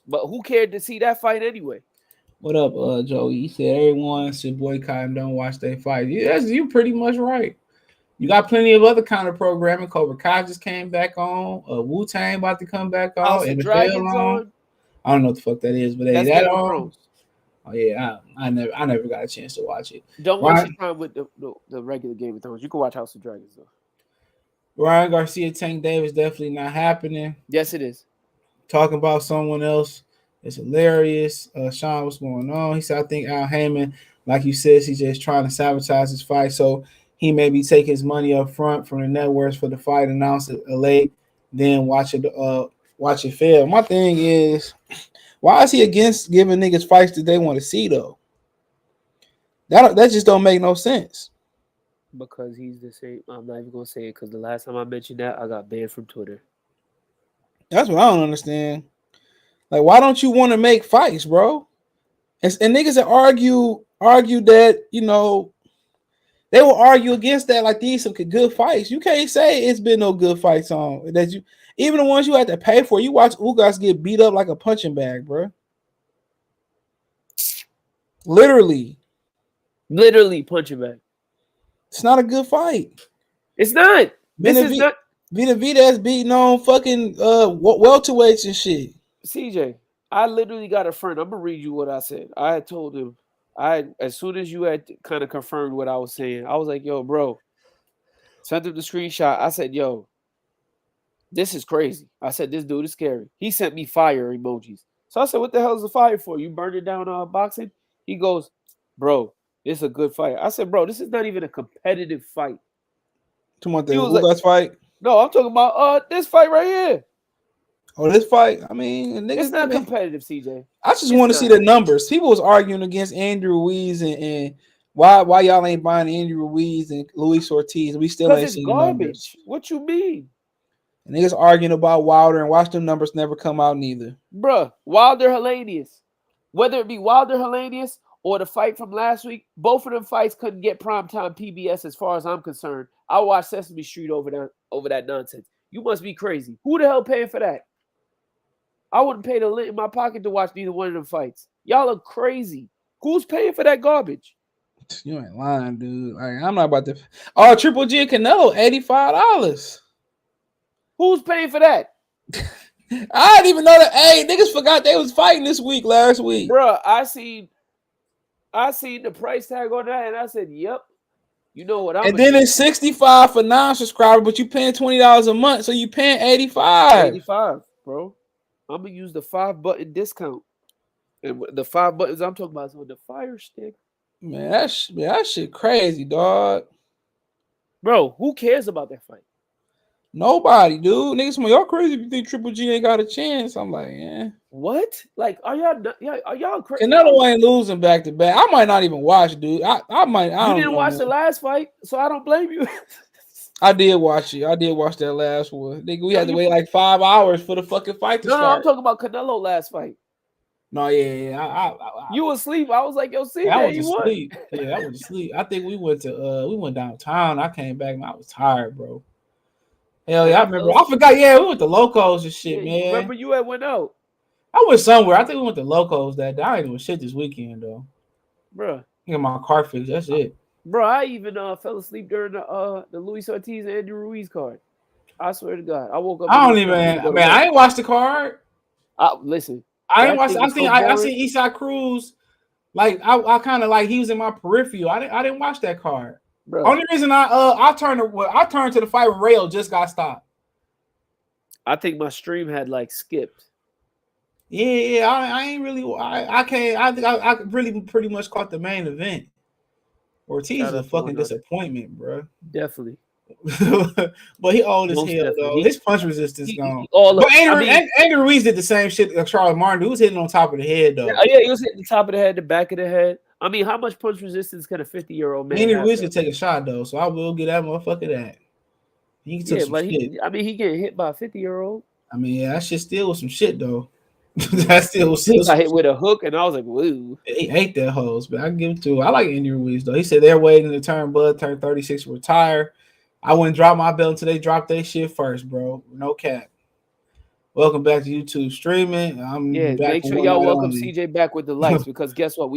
But who cared to see that fight anyway? What up, Joey? You said everyone should boycott and don't watch their fight. Yes, you're pretty much right. You got plenty of other kind of programming. Cobra Kai just came back on. Wu-Tang about to come back on. House of Dragons on. I don't know what the fuck that is, but that's that on. Oh yeah, I never got a chance to watch it. Don't waste your time with the regular Game of Thrones. You can watch House of Dragons though. Ryan Garcia, Tank Davis definitely not happening. Yes, it is. Talking about someone else. It's hilarious. Sean, what's going on? He said, I think Al Haymon, like you said, CJ is trying to sabotage his fight, so he maybe take his money up front from the networks for the fight, announce it late, then watch it fail. My thing is, why is he against giving niggas fights that they want to see though? That just don't make no sense. Because he's the same. I'm not even gonna say it because the last time I mentioned that, I got banned from Twitter. That's what I don't understand. Like, why don't you want to make fights, bro? And niggas that argue that, you know, they will argue against that like these some good fights. You can't say it's been no good fights on that you, even the ones you had to pay for. You watch Ugas get beat up like a punching bag, bro. Literally punching bag. It's not a good fight. It's not. This is not. Vita Vita's beating on fucking welterweights and shit. CJ, I literally got a friend. I'm gonna read you what I said. I had told him, as soon as you had kind of confirmed what I was saying, I was like, yo, bro, sent him the screenshot. I said, yo, this is crazy. I said, this dude is scary. He sent me fire emojis. So I said, what the hell is the fire for? You burned it down boxing? He goes, bro, this is a good fight. I said, bro, this is not even a competitive fight. Come on, Ugas fight? No, I'm talking about this fight right here. Oh, this fight? I mean, niggas, it's not competitive, CJ. I just want to see the numbers. People was arguing against Andrew Ruiz and why y'all ain't buying Andrew Ruiz and Luis Ortiz. We still ain't seen garbage. The numbers. What you mean? And niggas arguing about Wilder and watch them numbers never come out neither. Bruh, Wilder Helenius. Whether it be Wilder Helenius or the fight from last week, both of them fights couldn't get primetime PBS as far as I'm concerned. I watched Sesame Street over that nonsense. You must be crazy. Who the hell paying for that? I wouldn't pay the lint in my pocket to watch neither one of them fights. Y'all are crazy. Who's paying for that garbage? You ain't lying, dude. Like, I'm not about to. Oh, Triple G and Canelo, $85. Who's paying for that? I didn't even know that. Hey, niggas forgot they was fighting this week, last week. Bro, I seen the price tag on that, and I said, "Yep." You know what I'm. And then it's $65 for non-subscriber, but you paying $20 a month, so you paying $85. $85, bro. I'm gonna use the 5-button discount, and the 5 buttons I'm talking about is on the Fire Stick. Man, that shit crazy, dog. Bro, who cares about that fight? Nobody, dude. Niggas, y'all crazy if you think Triple G ain't got a chance. I'm like, yeah. What? Like, are y'all crazy? Canelo ain't losing back to back. I might not even watch, dude. I might. You didn't watch the last fight, so I don't blame you. I did watch it. I did watch that last one. Nigga, we had to wait like 5 hours for the fucking fight to start. No, I'm talking about Canelo last fight. No, yeah. You was asleep. I was like, yo, see, I was asleep. Yeah, I was asleep. I think we went downtown. I came back and I was tired, bro. Hell yeah, I remember. I forgot. Yeah, we went to Locos and shit, man. Remember you had went out? I went somewhere. I think we went to Locos that day. I ain't doing shit this weekend though. Bruh. Get my car fixed. That's it. Bro, I even fell asleep during the Luis Ortiz and Andy Ruiz card. I swear to God, I woke up and I it don't was time for me to go even, to man. work. I ain't watched the card. Listen, I ain't that watched. thing is so I boring, seen Eastside Cruz. Like I kind of like he was in my peripheral. I didn't watch that card. bro. Only reason I turned to the fight when Rayo just got stopped. I think my stream had like skipped. Yeah. I ain't really. I can't. I think I really pretty much caught the main event. Ortiz Shout is a out to fucking 100. disappointment, bro. Definitely, But he old as most hell though. definitely. His punch resistance He gone. all. But I mean, Andy Ruiz did the same shit that Charles Martin. Who was hitting on top of the head though. yeah, he was hitting the top of the head, the back of the head. I mean, how much punch resistance can a 50-year-old man Andy have? Ruiz Though? could take a shot though, so I will get that motherfucker that. He took Yeah, some but shit. he getting hit by a 50-year-old. I mean, yeah, that shit still was some shit though. That still was He some got hit shit. with a hook, and I was like, "Woo!" He ate that hose, but I give it to him. I like Andy Ruiz though. He said they're waiting to turn 36 to retire. I wouldn't drop my belt until they drop their shit first, bro. No cap. Welcome back to YouTube streaming. I'm Yeah, back make for sure one y'all night welcome only. CJ back with the likes because guess what?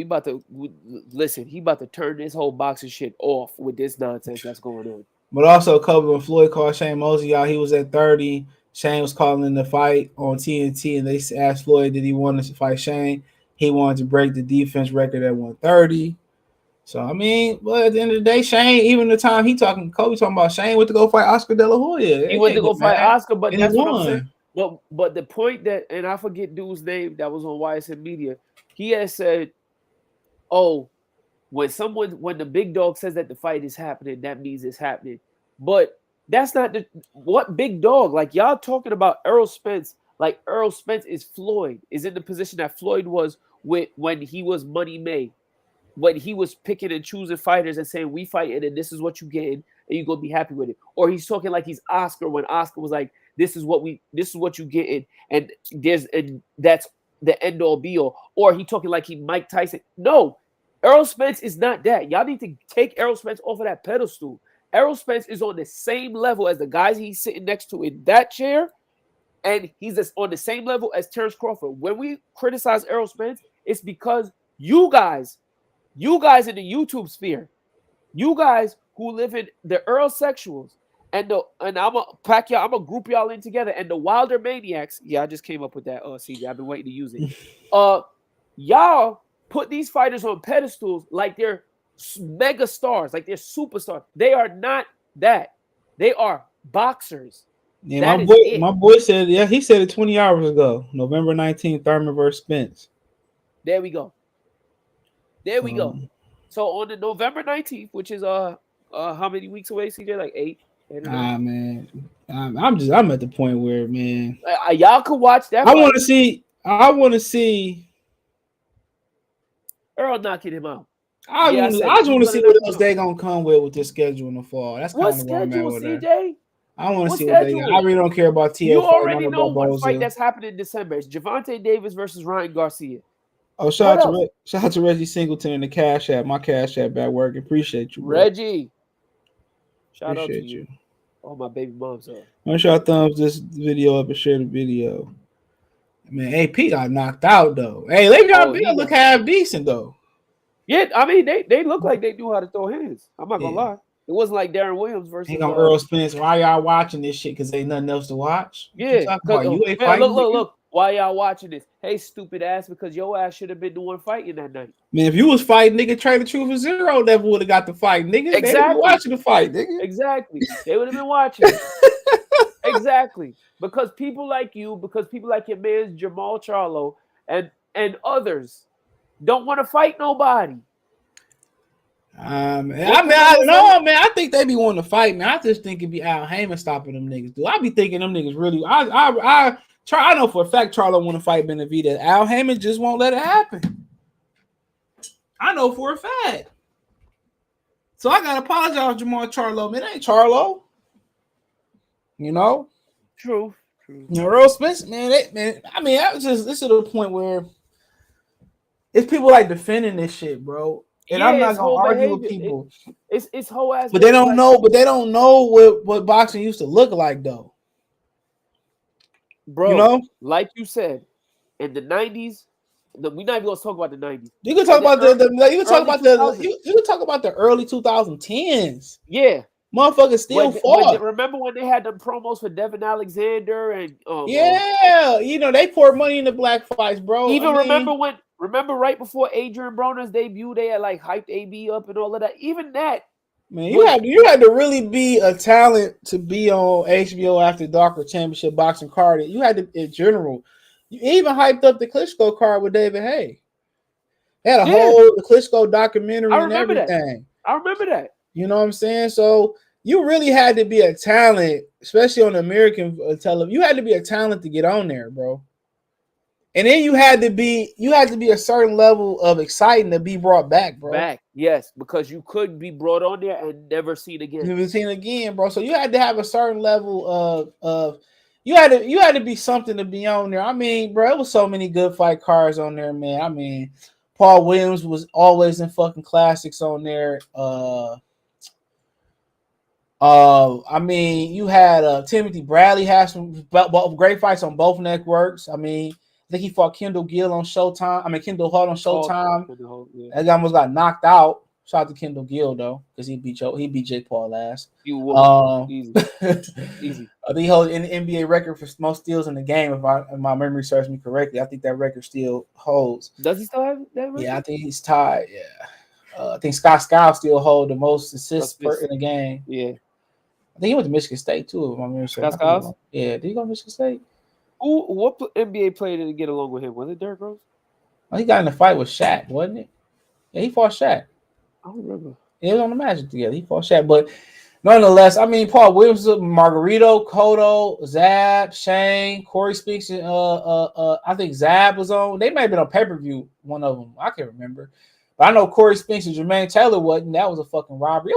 Listen. He about to turn this whole boxing shit off with this nonsense that's going on. But also, Kobe when Floyd called Shane Mosley out, he was at 30. Shane was calling the fight on TNT, and they asked Floyd did he want to fight Shane. He wanted to break the defense record at 130. So I mean, but at the end of the day, Shane, even the time Kobe talking about Shane went to go fight Oscar De La Hoya. He went to go fight Oscar, but And he that's what I'm saying. won. But the point that, and I forget dude's name that was on YSN Media, he had said, "Oh, when the big dog says that the fight is happening, that means it's happening." But that's not what big dog. Like y'all talking about Errol Spence, like Errol Spence is Floyd, is in the position that Floyd was with when he was Money May, when he was picking and choosing fighters and saying we fight it and this is what you getting and you gonna be happy with it. Or he's talking like he's Oscar when Oscar was like, this is what you getting and that's the end all be all. Or he talking like he Mike Tyson. No, Errol Spence is not that. Y'all need to take Errol Spence off of that pedestal. Errol Spence is on the same level as the guys he's sitting next to in that chair, and he's just on the same level as Terence Crawford. When we criticize Errol Spence, it's because you guys in the YouTube sphere, you guys who live in the Earl sexuals and I'm gonna group y'all in together, and the Wilder Maniacs. Yeah, I just came up with that. CJ, I've been waiting to use it. Y'all put these fighters on pedestals like they're mega stars, like they're superstars. They are not that. They are boxers. Yeah, my boy said, yeah, he said it 20 hours ago, November 19th, Thurman versus Spence. There we go. So on the November 19th, which is how many weeks away, CJ? Like 8. Man, I'm at the point where, man, y'all could watch that. I want to see Earl knocking him out. I just want to see what else they gonna come with this schedule in the fall. That's kind of where I'm at with CJ. I want to see what they got. I really don't care about TFO. You already know what fight that's happening in December. It's Gervonta Davis versus Ryan Garcia. Oh, shout out to Reggie Singleton in the Cash App. My Cash App back working. Appreciate you, bro. Reggie. Shout out to you. Oh, my baby mom's up. Make sure y'all thumbs this video up and share the video. Man, AP got knocked out though. Hey, Le'Veon Bell look half decent though. Yeah, I mean they look like they knew how to throw hands. I'm not gonna lie. It wasn't like Darren Williams versus. Ain't gonna Errol Spence. Why y'all watching this shit? Because ain't nothing else to watch. Yeah, look. Why y'all watching this? Hey, stupid ass, because your ass should have been the one fighting that night. Man, if you was fighting, nigga, Trader Truth for Zero, never would have got the fight, nigga. Exactly. They would been watching the fight, nigga. Exactly. They would have been watching. Exactly. Because people like you, because people like your man Jamal Charlo and others don't want to fight nobody. I think they be wanting to fight, man. I just think it'd be Al Haymon stopping them niggas, dude. I be thinking them niggas really. I know for a fact Charlo want to fight Benavidez. Al Haymon just won't let it happen. I know for a fact. So I gotta apologize, Jamal Charlo. Man, it ain't Charlo. You know. True. You know, Errol Spence, man. I mean, this is the point where it's people like defending this shit, bro. And I'm not gonna argue with people. It's whole ass. But they don't know. But they don't know what boxing used to look like, though. Bro, you know, like you said, in the 90s, We're not even gonna talk about the 90s. You can talk about you can talk about the early 2010s. Yeah. Motherfuckers still fought. Remember when they had them promos for Devin Alexander and you know they poured money into black fights, bro. Even remember right before Adrian Broner's debut, they had like hyped AB up and all of that. Even that, man, you had to really be a talent to be on HBO After Dark or Championship Boxing card. You had to, in general. You even hyped up the Klitschko card with David Haye. They had a whole Klitschko documentary and everything. I remember that. You know what I'm saying? So you really had to be a talent, especially on American television. You had to be a talent to get on there, bro. And then you had to be a certain level of exciting to be brought back, bro. Yes, because you could be brought on there and never seen again. Never seen again, bro. So you had to have a certain level of you had to be something to be on there. I mean, bro, it was so many good fight cards on there, man. I mean, Paul Williams was always in fucking classics on there. I mean, you had Timothy Bradley had some great fights on both networks. I mean, I think he fought Kendall Gill on Showtime. I mean, Kendall Hart on Showtime. That guy almost got knocked out. Shout out to Kendall Gill though, because he beat Jake Paul last. Easy. I think he holds an NBA record for most steals in the game. If my memory serves me correctly, I think that record still holds. Does he still have that record? Yeah, I think he's tied. Yeah, I think Scott Skiles still hold the most assists in the game. Yeah, I think he went to Michigan State too. If my memory serves. Scott Skiles. Yeah, did he go to Michigan State? What NBA player didn't get along with him? Was it Derrick Rose? Oh, he got in a fight with Shaq, wasn't it? Yeah, he fought Shaq. I don't remember. He was on the Magic together. He fought Shaq, but nonetheless, I mean, Paul Williams, Margarito, Cotto, Zab, Shane, Corey Speaks. I think Zab was on. They may have been on pay-per-view. One of them, I can't remember. But I know Corey Speaks and Jermaine Taylor wasn't. That was a fucking robbery.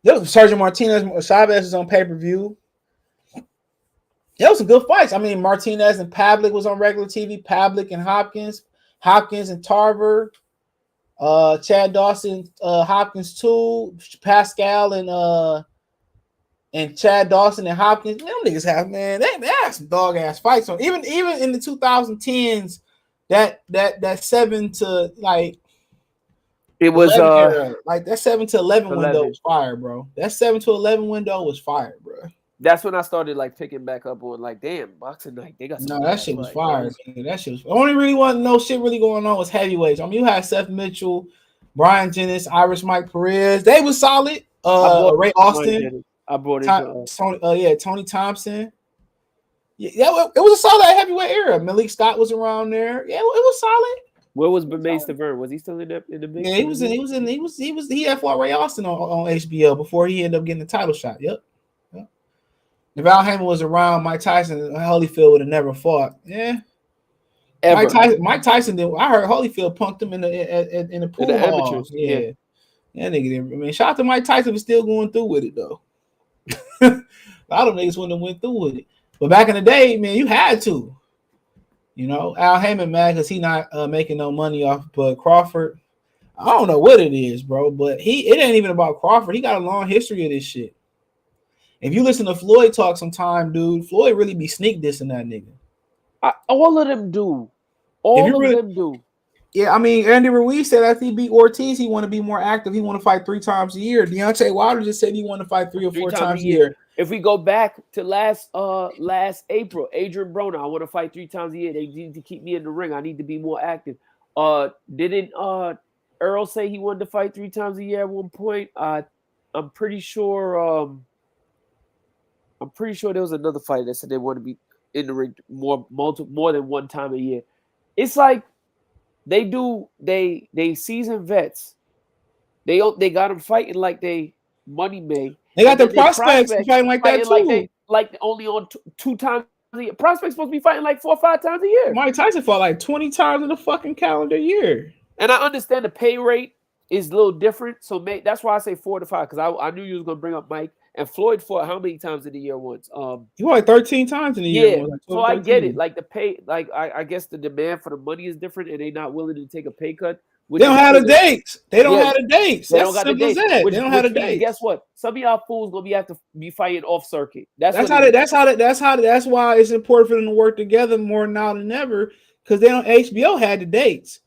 There was Sergio Martinez, Chavez was on pay-per-view. There was some good fights. I mean, Martinez and Pavlik was on regular TV. Pavlik and Hopkins and Tarver. Chad Dawson, Hopkins too, Pascal and Chad Dawson and Hopkins. Them niggas have, man, they have some dog ass fights on. Even in the 2010s, that 7 to like it was era, like that 7 to 11 window was fire, bro. That 7 to 11 window was fire, bro. That's when I started like picking back up on like, damn, boxing night. They got that shit was fire. Man. That shit was only really wasn't no shit really going on was heavyweights. I mean, you had Seth Mitchell, Brian Jennings, Irish Mike Perez. They was solid. Ray Austin. I brought it. Tony Thompson. Yeah, it was a solid heavyweight era. Malik Scott was around there. Yeah, it was solid. Where was Bernays Tavern? Was he still in the mix? Yeah, he had fought Ray Austin on HBO before he ended up getting the title shot. Yep. If Al Haymon was around, Mike Tyson and Holyfield would have never fought. Yeah. Mike Tyson did. I heard Holyfield punked him in the pool. In the amateurs. Yeah, nigga didn't. I mean, shout out to Mike Tyson for still going through with it though. A lot of niggas wouldn't have went through with it. But back in the day, man, you had to. You know, Al Haymon mad because he not making no money off but Crawford. I don't know what it is, bro, but it ain't even about Crawford. He got a long history of this shit. If you listen to Floyd talk sometime, dude, Floyd really be sneak dissing that nigga. All of them do. All of them do. Yeah, I mean, Andy Ruiz said after he beat Ortiz, he want to be more active. He want to fight 3 times a year. Deontay Wilder just said he want to fight 3 or 4 times a year. If we go back to last April, Adrian Broner, I want to fight 3 times a year. They need to keep me in the ring. I need to be more active. Didn't Errol say he wanted to fight 3 times a year at one point? I'm pretty sure. I'm pretty sure there was another fighter that said they want to be in the ring more than one time a year. It's like they seasoned vets. They got them fighting like they money made. They got the prospects fighting like that too. Like only on 2 times a year. Prospects supposed to be fighting like 4 or 5 times a year. Mike Tyson fought like 20 times in the fucking calendar year. And I understand the pay rate is a little different. So that's why I say 4 to 5 because I knew you was gonna bring up Mike. And Floyd fought how many times in the year once? He fought like 13 times in the year. Yeah, so I get it. Like the pay, like I guess the demand for the money is different, and they're not willing to take a pay cut. They don't have the dates. They don't have the dates. They don't got the dates. They don't have the dates. Guess what? Some of y'all fools gonna have to be fighting off circuit. That's why it's important for them to work together more now than ever. because they on HBO had the dates.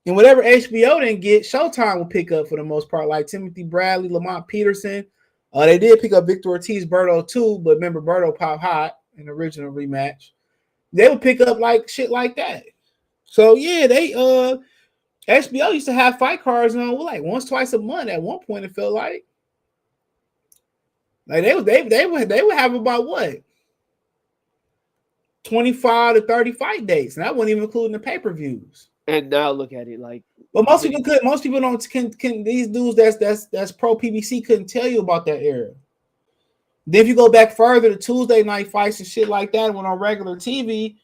And whatever HBO didn't get, Showtime will pick up for the most part, like Timothy Bradley, Lamont Peterson. They did pick up Victor Ortiz, Berto too, but remember Berto popped hot in the original rematch. They would pick up like shit like that. So yeah, they HBO used to have fight cards on like once, twice a month. At one point, it felt like they would have about what 25 to 30 fight dates, and that wasn't even including the pay-per-views. And now look at it like. But most people don't can these dudes that's pro PBC couldn't tell you about that era. Then if you go back further to Tuesday night fights and shit like that when on regular TV,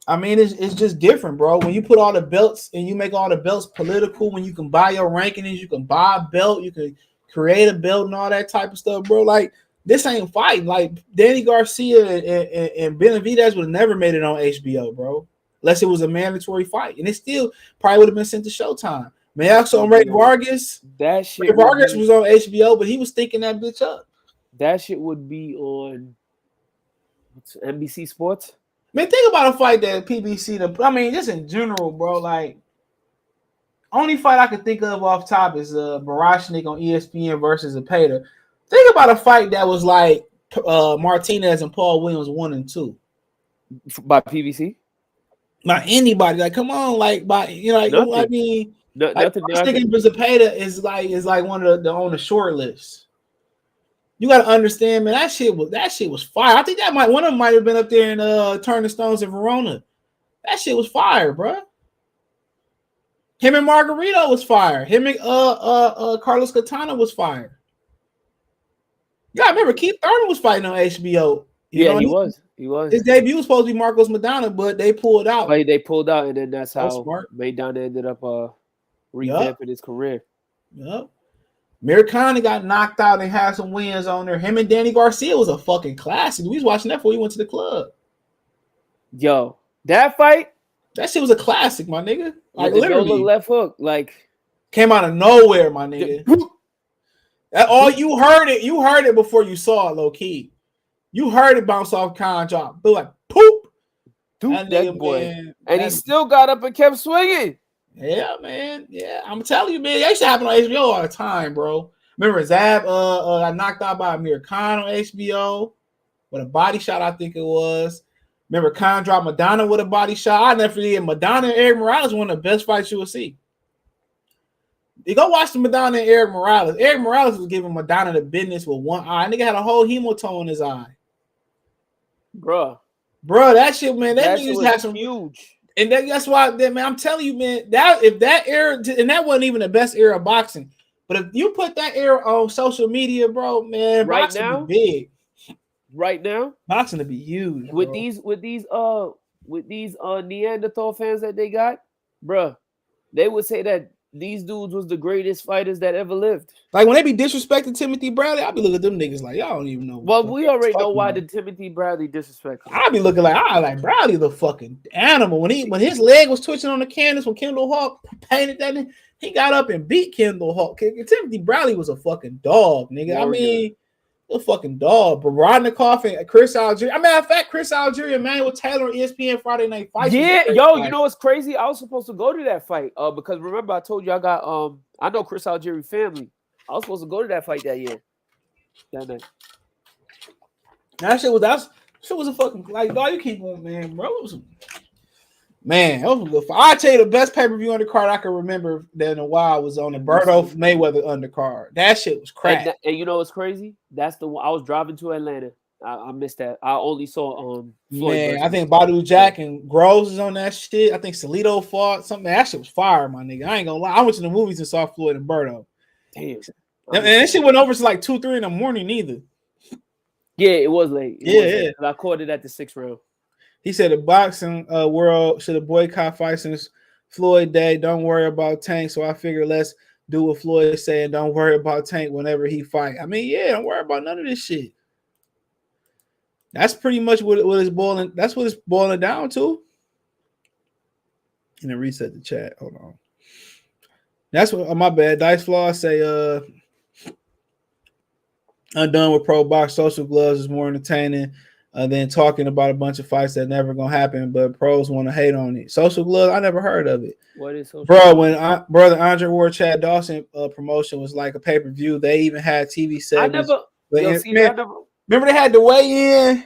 I mean it's just different, bro. When you put all the belts and you make all the belts political, when you can buy your rankings, you can buy a belt, you can create a belt and all that type of stuff, bro. Like this ain't fighting. Like Danny Garcia and Benavidez would have never made it on HBO, bro. Unless it was a mandatory fight, and it still probably would have been sent to Showtime. Man, also on Ray Vargas. That shit. Ray Vargas was on HBO, but he was thinking that bitch up. That shit would be on NBC Sports. Man, think about a fight that PBC. I mean, just in general, bro. Like, only fight I could think of off top is Barashnik on ESPN versus Zepeda. Think about a fight that was like Martinez and Paul Williams 1 and 2 by PBC. Not anybody. Like, come on, like, by like, I mean, thinking Zepeda is like one of the on the short list. You got to understand, man. That shit was fire. I think one of them might have been up there in Turning Stones in Verona. That shit was fire, bro. Him and Margarito was fire. Him and Carlos Katana was fire. Yeah, I remember Keith Thurman was fighting on HBO. He was. His debut was supposed to be Marcos Madonna, but they pulled out. They pulled out, and then that's how Maidana ended up revamping his career. Yep. Mirkani got knocked out and had some wins on there. Him and Danny Garcia was a fucking classic. We was watching that before we went to the club. Yo, that fight? That shit was a classic, my nigga. Like literally. Left hook, like came out of nowhere, my nigga. All you heard it before you saw it, low key. You heard it bounce off con drop. But like poop. That boy. Man, and he still got up and kept swinging. Yeah, man. Yeah, I'm telling you, man. That used to happen on HBO all the time, bro. Remember Zab got knocked out by Amir Khan on HBO with a body shot, I think it was. Remember Khan dropped Madonna with a body shot. I never forget Madonna and Eric Morales, one of the best fights you will see. You go watch the Madonna and Eric Morales. Eric Morales was giving Madonna the business with one eye. Nigga had a whole hematoma in his eye. Bro, that shit, man. That nigga had some huge. And that's why, man, I'm telling you, man, if that era, and that wasn't even the best era of boxing, but if you put that era on social media, bro, man, right boxing now, would be big. Right now, boxing to be huge. With these Neanderthal fans that they got, bro, they would say that these dudes was the greatest fighters that ever lived. Like when they be disrespecting Timothy Bradley, I'll be looking at them niggas like, y'all don't even know. Well, we already know why the Timothy Bradley disrespect him. I'll be looking like Bradley the fucking animal. When his leg was twitching on the canvas when Kendall Hawk painted that, he got up and beat Kendall Hawk. Timothy Bradley was a fucking dog, nigga. I mean, a fucking dog. But Rodnikoff and Chris Algieri. Matter of fact, Chris Algieri and Manuel Taylor on ESPN Friday Night Fights. Yeah, yo, you know what's crazy? I was supposed to go to that fight because remember I told you I got I know Chris Algieri family. I was supposed to go to that fight that year. That night. That shit was a fucking like dog. You keep on, man, bro. That was a good fight. I tell you, the best pay-per-view undercard I can remember that in a while was on the Berto Mayweather undercard. That shit was crack. And you know what's crazy? That's the one I was driving to Atlanta. I missed that. I only saw Floyd. Man, I think Badu Jack and Groves is on that shit. I think Salito fought something. That shit was fire, my nigga. I ain't gonna lie. I went to the movies and saw Floyd and Berto. Damn. And that shit went over to like 2-3 in the morning either. Yeah, it was late. Yeah. I caught it at the 6th round. He said the boxing world should have boycott fights since Floyd Day. Don't worry about Tank. So I figure let's do what Floyd is saying. Don't worry about Tank whenever he fight. I mean, yeah, don't worry about none of this shit. That's pretty much what it's boiling. That's what it's boiling down to. And then reset the chat. Hold on. That's what. My bad. Dice Flaw say. I'm done with pro box. Social gloves is more entertaining. then talking about a bunch of fights that never gonna happen, but pros want to hate on it. Social Gloves, I never heard of it. What is social? Bro, when brother Andre Ward Chad Dawson promotion was like a pay-per-view, they even had TV segments. Remember they had to weigh in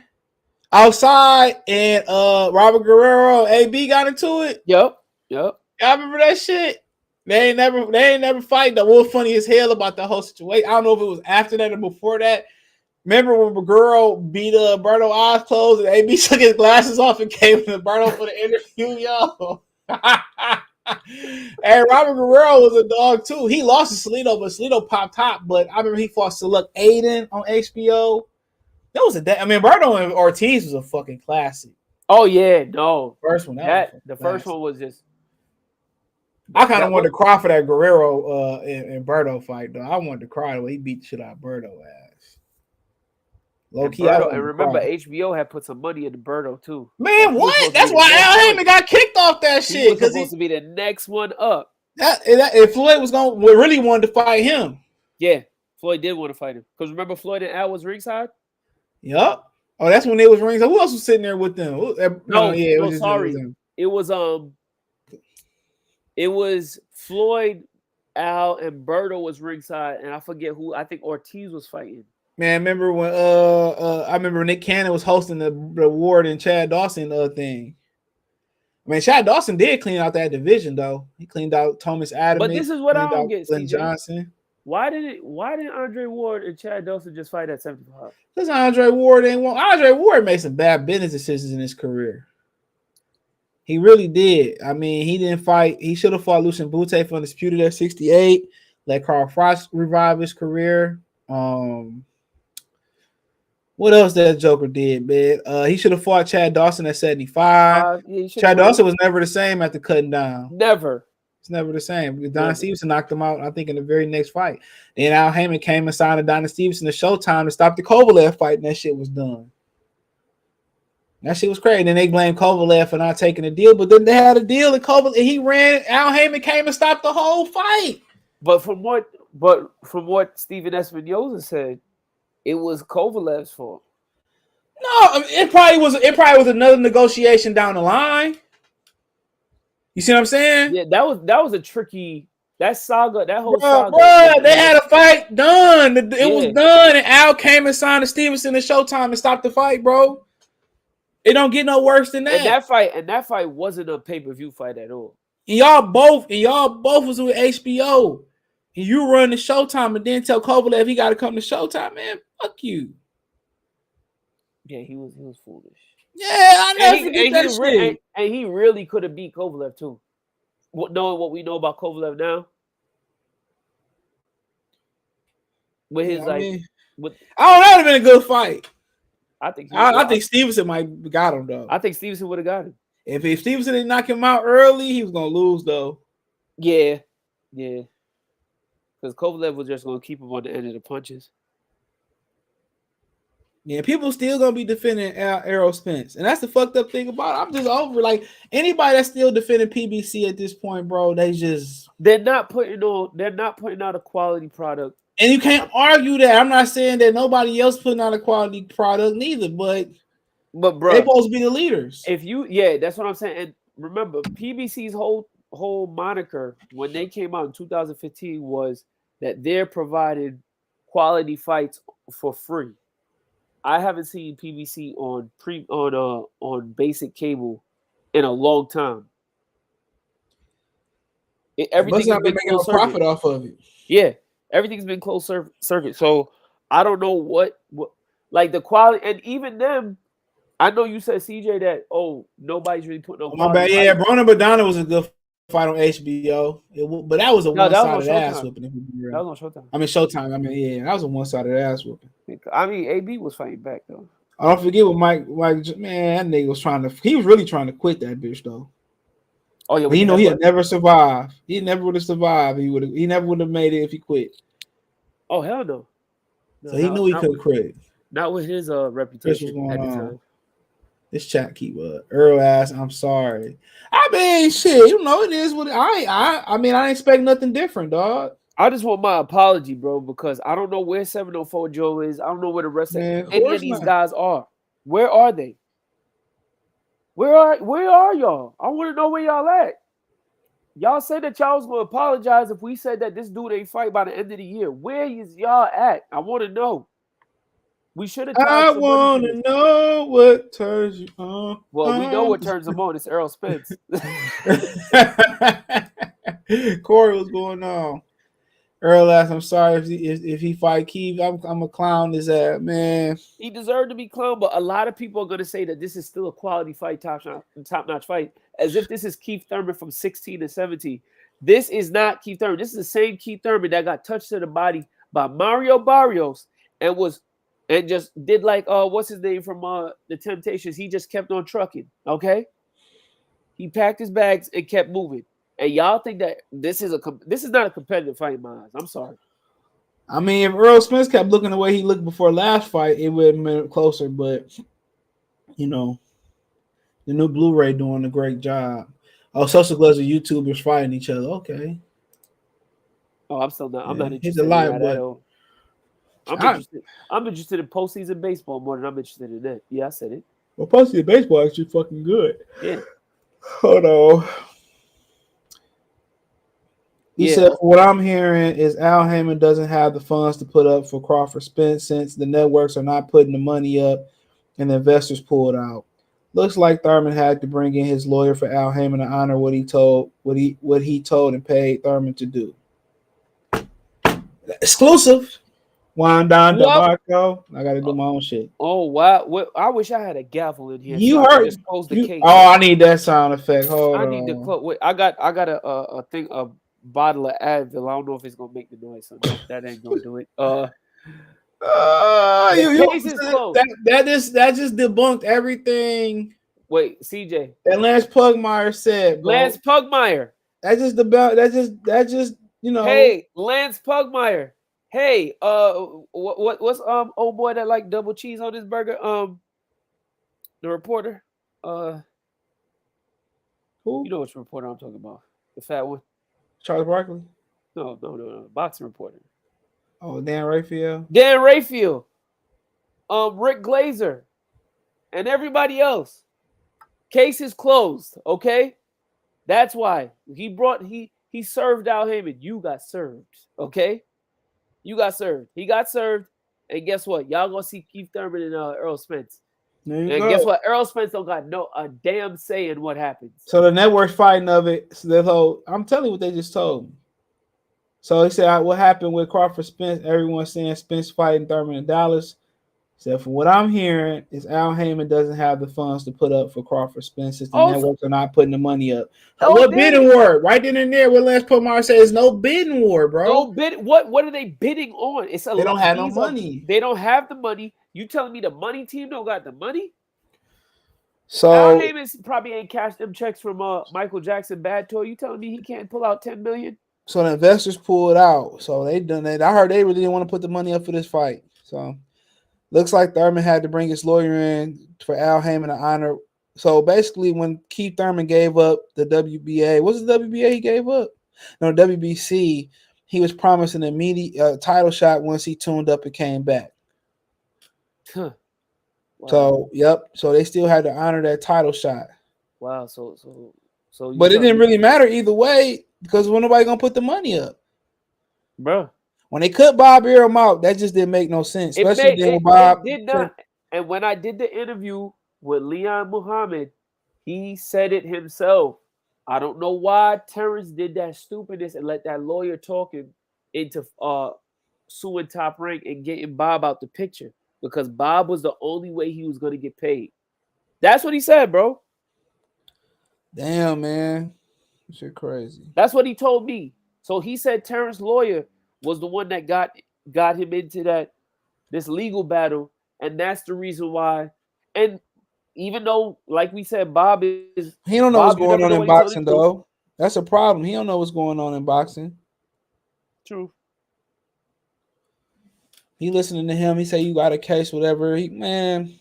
outside and Robert Guerrero AB got into it. Yep. Y'all remember that shit? They ain't never fight. That was funny as hell about the whole situation. I don't know if it was after that or before that. Remember when Baguro beat Berto eyes closed and AB took his glasses off and came to Berto for the interview, yo. And Robert Guerrero was a dog too. He lost to Salido, but Salido popped top. But I remember he fought Seluk Aiden on HBO. That was Berto and Ortiz was a fucking classic. Oh yeah, no. First one. The first one was just. I kind of wanted to cry for that Guerrero and Berto fight, though. I wanted to cry when he beat the shit out of Berto ass. Low key, and remember, HBO had put some money into Berto too. Man, what? That's why Al Haymon got kicked off that shit. He was supposed to be the next one up. If Floyd was really wanted to fight him. Yeah, Floyd did want to fight him. Because remember, Floyd and Al was ringside? Yup. Oh, that's when they was ringside. Who else was sitting there with them? It was Floyd, Al, and Berto was ringside, and I forget who. I think Ortiz was fighting. Man, remember when I remember Nick Cannon was hosting the Ward and Chad Dawson thing. I mean, Chad Dawson did clean out that division though. He cleaned out Thomas Adams. But this is what I don't get, Glenn Johnson. Why did Andre Ward and Chad Dawson just fight at 75? Because Andre Ward made some bad business decisions in his career. He really did. I mean, he didn't fight. He should have fought Lucien Bute for Undisputed at 68. Let Carl Frost revive his career. What else that Joker did, man? He should have fought Chad Dawson at 75. Chad Dawson was never the same after cutting down. Never. It's never the same. Don Stevenson knocked him out, I think, in the very next fight. And Al Haymon came and signed Don Stevenson to Showtime to stop the Kovalev fight, and that shit was done. That shit was crazy. And then they blamed Kovalev for not taking a deal, but then they had a deal, and Al Haymon came and stopped the whole fight. But from what Steven Espinoza said, it was Kovalev's fault. No, I mean, it probably was another negotiation down the line. You see what I'm saying? Yeah, that was a tricky saga. That whole saga. Bro, they had a fight done. It was done, and Al came and signed to Stevenson to Showtime and stopped the fight, bro. It don't get no worse than that. And that fight wasn't a pay-per-view fight at all. And y'all both was with HBO. And you run to Showtime and then tell Kovalev he got to come to Showtime, man. Fuck you. Yeah, he was foolish. Yeah, I never forget that shit. And he really could have beat Kovalev too. Knowing what we know about Kovalev now. With his I don't know, that would have been a good fight. I think Stevenson might have got him though. I think Stevenson would have got him. If Stevenson didn't knock him out early, he was gonna lose though. Yeah. Because Kovalev was just gonna keep him on the end of the punches. Yeah, people still gonna be defending Errol Spence, and that's the fucked up thing about it. I'm just over like anybody that's still defending PBC at this point, bro. They're not putting out a quality product, and you can't argue that. I'm not saying that nobody else putting out a quality product neither, but bro, they're supposed to be the leaders. That's what I'm saying. And remember, PBC's whole moniker when they came out in 2015 was that they're providing quality fights for free. I haven't seen PBC on basic cable in a long time. Everything's been making a profit off of it. Yeah, everything's been closed circuit. So I don't know what like the quality, and even them. I know you said CJ that nobody's really putting on. My bad. Yeah, Broner Badana was a good fight on HBO. But that was a one-sided ass whooping. That was on Showtime. Showtime. That was a one-sided ass whooping. AB was fighting back though. I don't forget what Mike, man, that nigga was he was really trying to quit that bitch though. Oh yeah, but he'd never survive. He never would have survived. He never would have made it if he quit. Oh hell no. So he knew he couldn't quit. Not with his reputation at the time. This chat keep Earl ass. I'm sorry. I mean, shit. It is what I didn't expect nothing different, dog. I just want my apology, bro, because I don't know where 704 Joe is. I don't know where the rest of any of these guys are. Where are they? Where are y'all? I want to know where y'all at. Y'all said that y'all was gonna apologize if we said that this dude ain't fight by the end of the year. Where is y'all at? I want to know. We should have tied I some money to want this. to know what turns you on. Well, we know what turns him on. It's Errol Spence. Corey, what's going on? Earl asked, I'm sorry if he fight Keith. I'm a clown his ass, man. He deserved to be clowned, but a lot of people are going to say that this is still a quality fight, top-notch fight, as if this is Keith Thurman from 16 to 17. This is not Keith Thurman. This is the same Keith Thurman that got touched to the body by Mario Barrios and just did like what's his name from the Temptations. He just kept on trucking. Okay, he packed his bags and kept moving. And y'all think that this is not a competitive fight in my eyes. I'm sorry. I mean, if Errol Spence kept looking the way he looked before last fight, it would have been closer. But you know, the new Blu-ray doing a great job. Oh, social gloves and YouTubers fighting each other. Okay. Oh, I'm still not. I'm not Hit interested the like in that at all. I'm interested in postseason baseball more than I'm interested in that. Yeah, I said it. Well, postseason baseball actually fucking good. Yeah. Hold on. He Yeah. said, what I'm hearing is Al Haymon doesn't have the funds to put up for Crawford Spence since the networks are not putting the money up and the investors pulled out. Looks like Thurman had to bring in his lawyer for Al Haymon to honor what he told and paid Thurman to do. Exclusive. Juan Don DeMarco. I got to do my own shit. Oh wow! I wish I had a gavel in here. You so I heard? just close the case. Oh, I need that sound effect. Hold on. I need to close. Wait, I got a thing, a bottle of Advil. I don't know if it's gonna make the noise. So that ain't gonna do it. The case is closed. That just debunked everything. Wait, CJ. That Lance Pugmire said, bro. Lance Pugmire. That just you know. Hey, Lance Pugmire. Hey, what's old boy that like double cheese on his burger? The reporter. Who? You know which reporter I'm talking about? The fat one. Charles Barkley. No. Boxing reporter. Oh, Dan Rayfield. Rick Glazer, and everybody else. Case is closed. Okay, that's why he served Al Haymon. You got served. Okay. You got served. He got served. And guess what? Y'all gonna see Keith Thurman and Errol Spence. There you and go. Guess what? Errol Spence don't got a damn say in what happens. So the network's fighting of it. So I'm telling you what they just told me. So he said, what happened with Crawford Spence? Everyone's saying Spence fighting Thurman in Dallas. So from what I'm hearing is Al Haymon doesn't have the funds to put up for Crawford Spence since the networks are not putting the money up. What bidding war? Right then and there, what Lance Pugmire says, no bidding war, bro. No bid. What are they bidding on? They don't have no money. They don't have the money. You telling me the money team don't got the money? So Al Haymon probably ain't cashed them checks from Michael Jackson Bad Toy. You telling me he can't pull out $10 million? So the investors pulled out. So they done that. I heard they really didn't want to put the money up for this fight. So looks like Thurman had to bring his lawyer in for Al Haymon to honor. So basically, when Keith Thurman gave up the WBA, what's the WBA he gave up? No, WBC. He was promised an immediate title shot once he tuned up and came back. Huh. Wow. So yep. So they still had to honor that title shot. Wow. So. But it didn't really matter either way because when nobody gonna put the money up, bro. When they cut Bob Arum out, that just didn't make no sense. Especially when Bob did not. And when I did the interview with Leon Muhammad, he said it himself. I don't know why Terence did that stupidness and let that lawyer talk him into suing Top Rank and getting Bob out the picture because Bob was the only way he was going to get paid. That's what he said, bro. Damn, man. Shit crazy. That's what he told me. So he said Terrence's lawyer was the one that got him into this legal battle, and that's the reason why. And even though, like we said, Bob is he don't know what's going on in boxing, though. That's a problem. He don't know what's going on in boxing. True. He listening to him. He say you got a case, whatever. Man,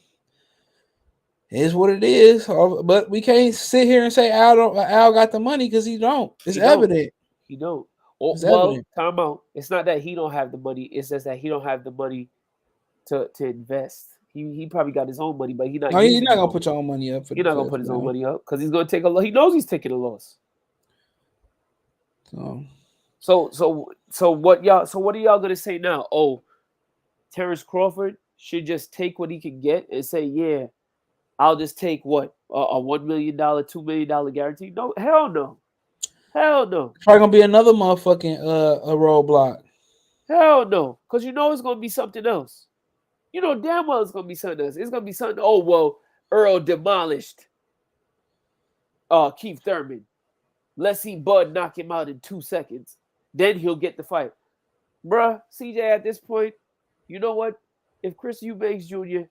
it is what it is. But we can't sit here and say Al got the money because he don't. It's evident. He don't. Well, time out. It's not that he don't have the money. It's just that he don't have the money to invest. He probably got his own money, but he's not. No, you're not using gonna it. put your own money up for You're the not gonna fifth, put his own man. money up because he's gonna take a loss. He knows he's taking a loss. So what y'all? So what are y'all gonna say now? Oh, Terence Crawford should just take what he can get and say, yeah, I'll just take what a $1 million, $2 million guarantee. No, hell no, hell no, Probably gonna be another motherfucking a roadblock. hell no, because you know it's gonna be something else. You know damn well it's gonna be something else. It's gonna be something. Oh well, Earl demolished Keith Thurman. Let's see Bud knock him out in 2 seconds. Then he'll get the fight. Bruh, CJ, at this point, you know what? If Chris Eubanks Jr.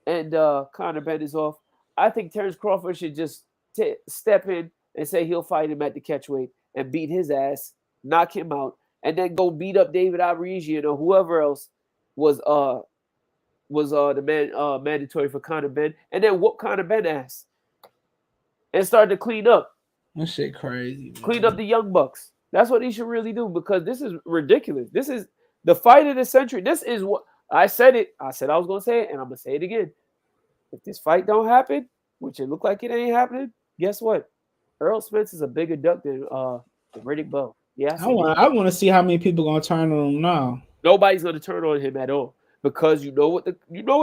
and Conor Benn is off, I think Terence Crawford should just step in and say he'll fight him at the catchweight and beat his ass, knock him out, and then go beat up David Abrizian or whoever else was the man mandatory for Conor Benn, and then whoop Conor Benn ass and start to clean up. That shit crazy. Man. Clean up the Young Bucks. That's what he should really do because this is ridiculous. This is the fight of the century. This is what I said it. I said I was going to say it, and I'm going to say it again. If this fight don't happen, which it look like it ain't happening, guess what? Errol Spence is a bigger duck than Riddick Bowe. Yeah, I want to see how many people gonna turn on him now. Nobody's going to turn on him at all because you know what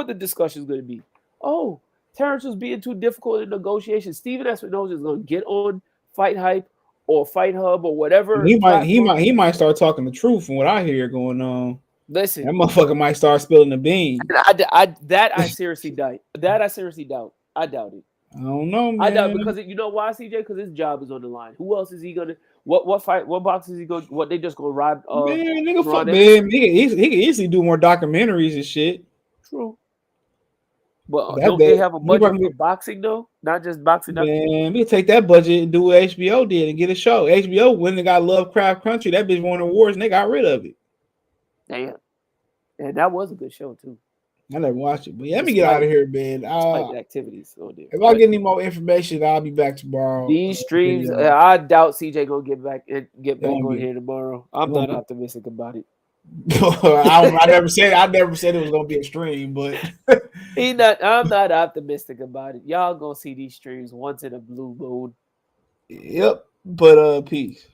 the discussion is going to be. Oh, Terence was being too difficult in negotiations. Steven Espinosa is going to get on Fight Hype or Fight Hub or whatever. He might start talking the truth from what I hear going on. Listen, that motherfucker might start spilling the beans. I seriously doubt. I doubt it. I don't know, man. I doubt because you know why, CJ? Because his job is on the line. Who else is he gonna? What fight? What box is he going? What they just gonna rob? Man, nigga, fuck, man. He can easily do more documentaries and shit. True. But don't they have a budget for boxing though? Not just boxing. Man, we can take that budget and do what HBO did and get a show. HBO, when they got Lovecraft Country, that bitch won awards and they got rid of it. Damn. And that was a good show too. I never watched it, but yeah, let me get out of here, man. Activities. If I get any more information, I'll be back tomorrow. These streams, I doubt CJ gonna get back on here tomorrow. I'm not optimistic about it. I never said it was gonna be a stream, but I'm not optimistic about it. Y'all gonna see these streams once in a blue moon. Yep. But peace.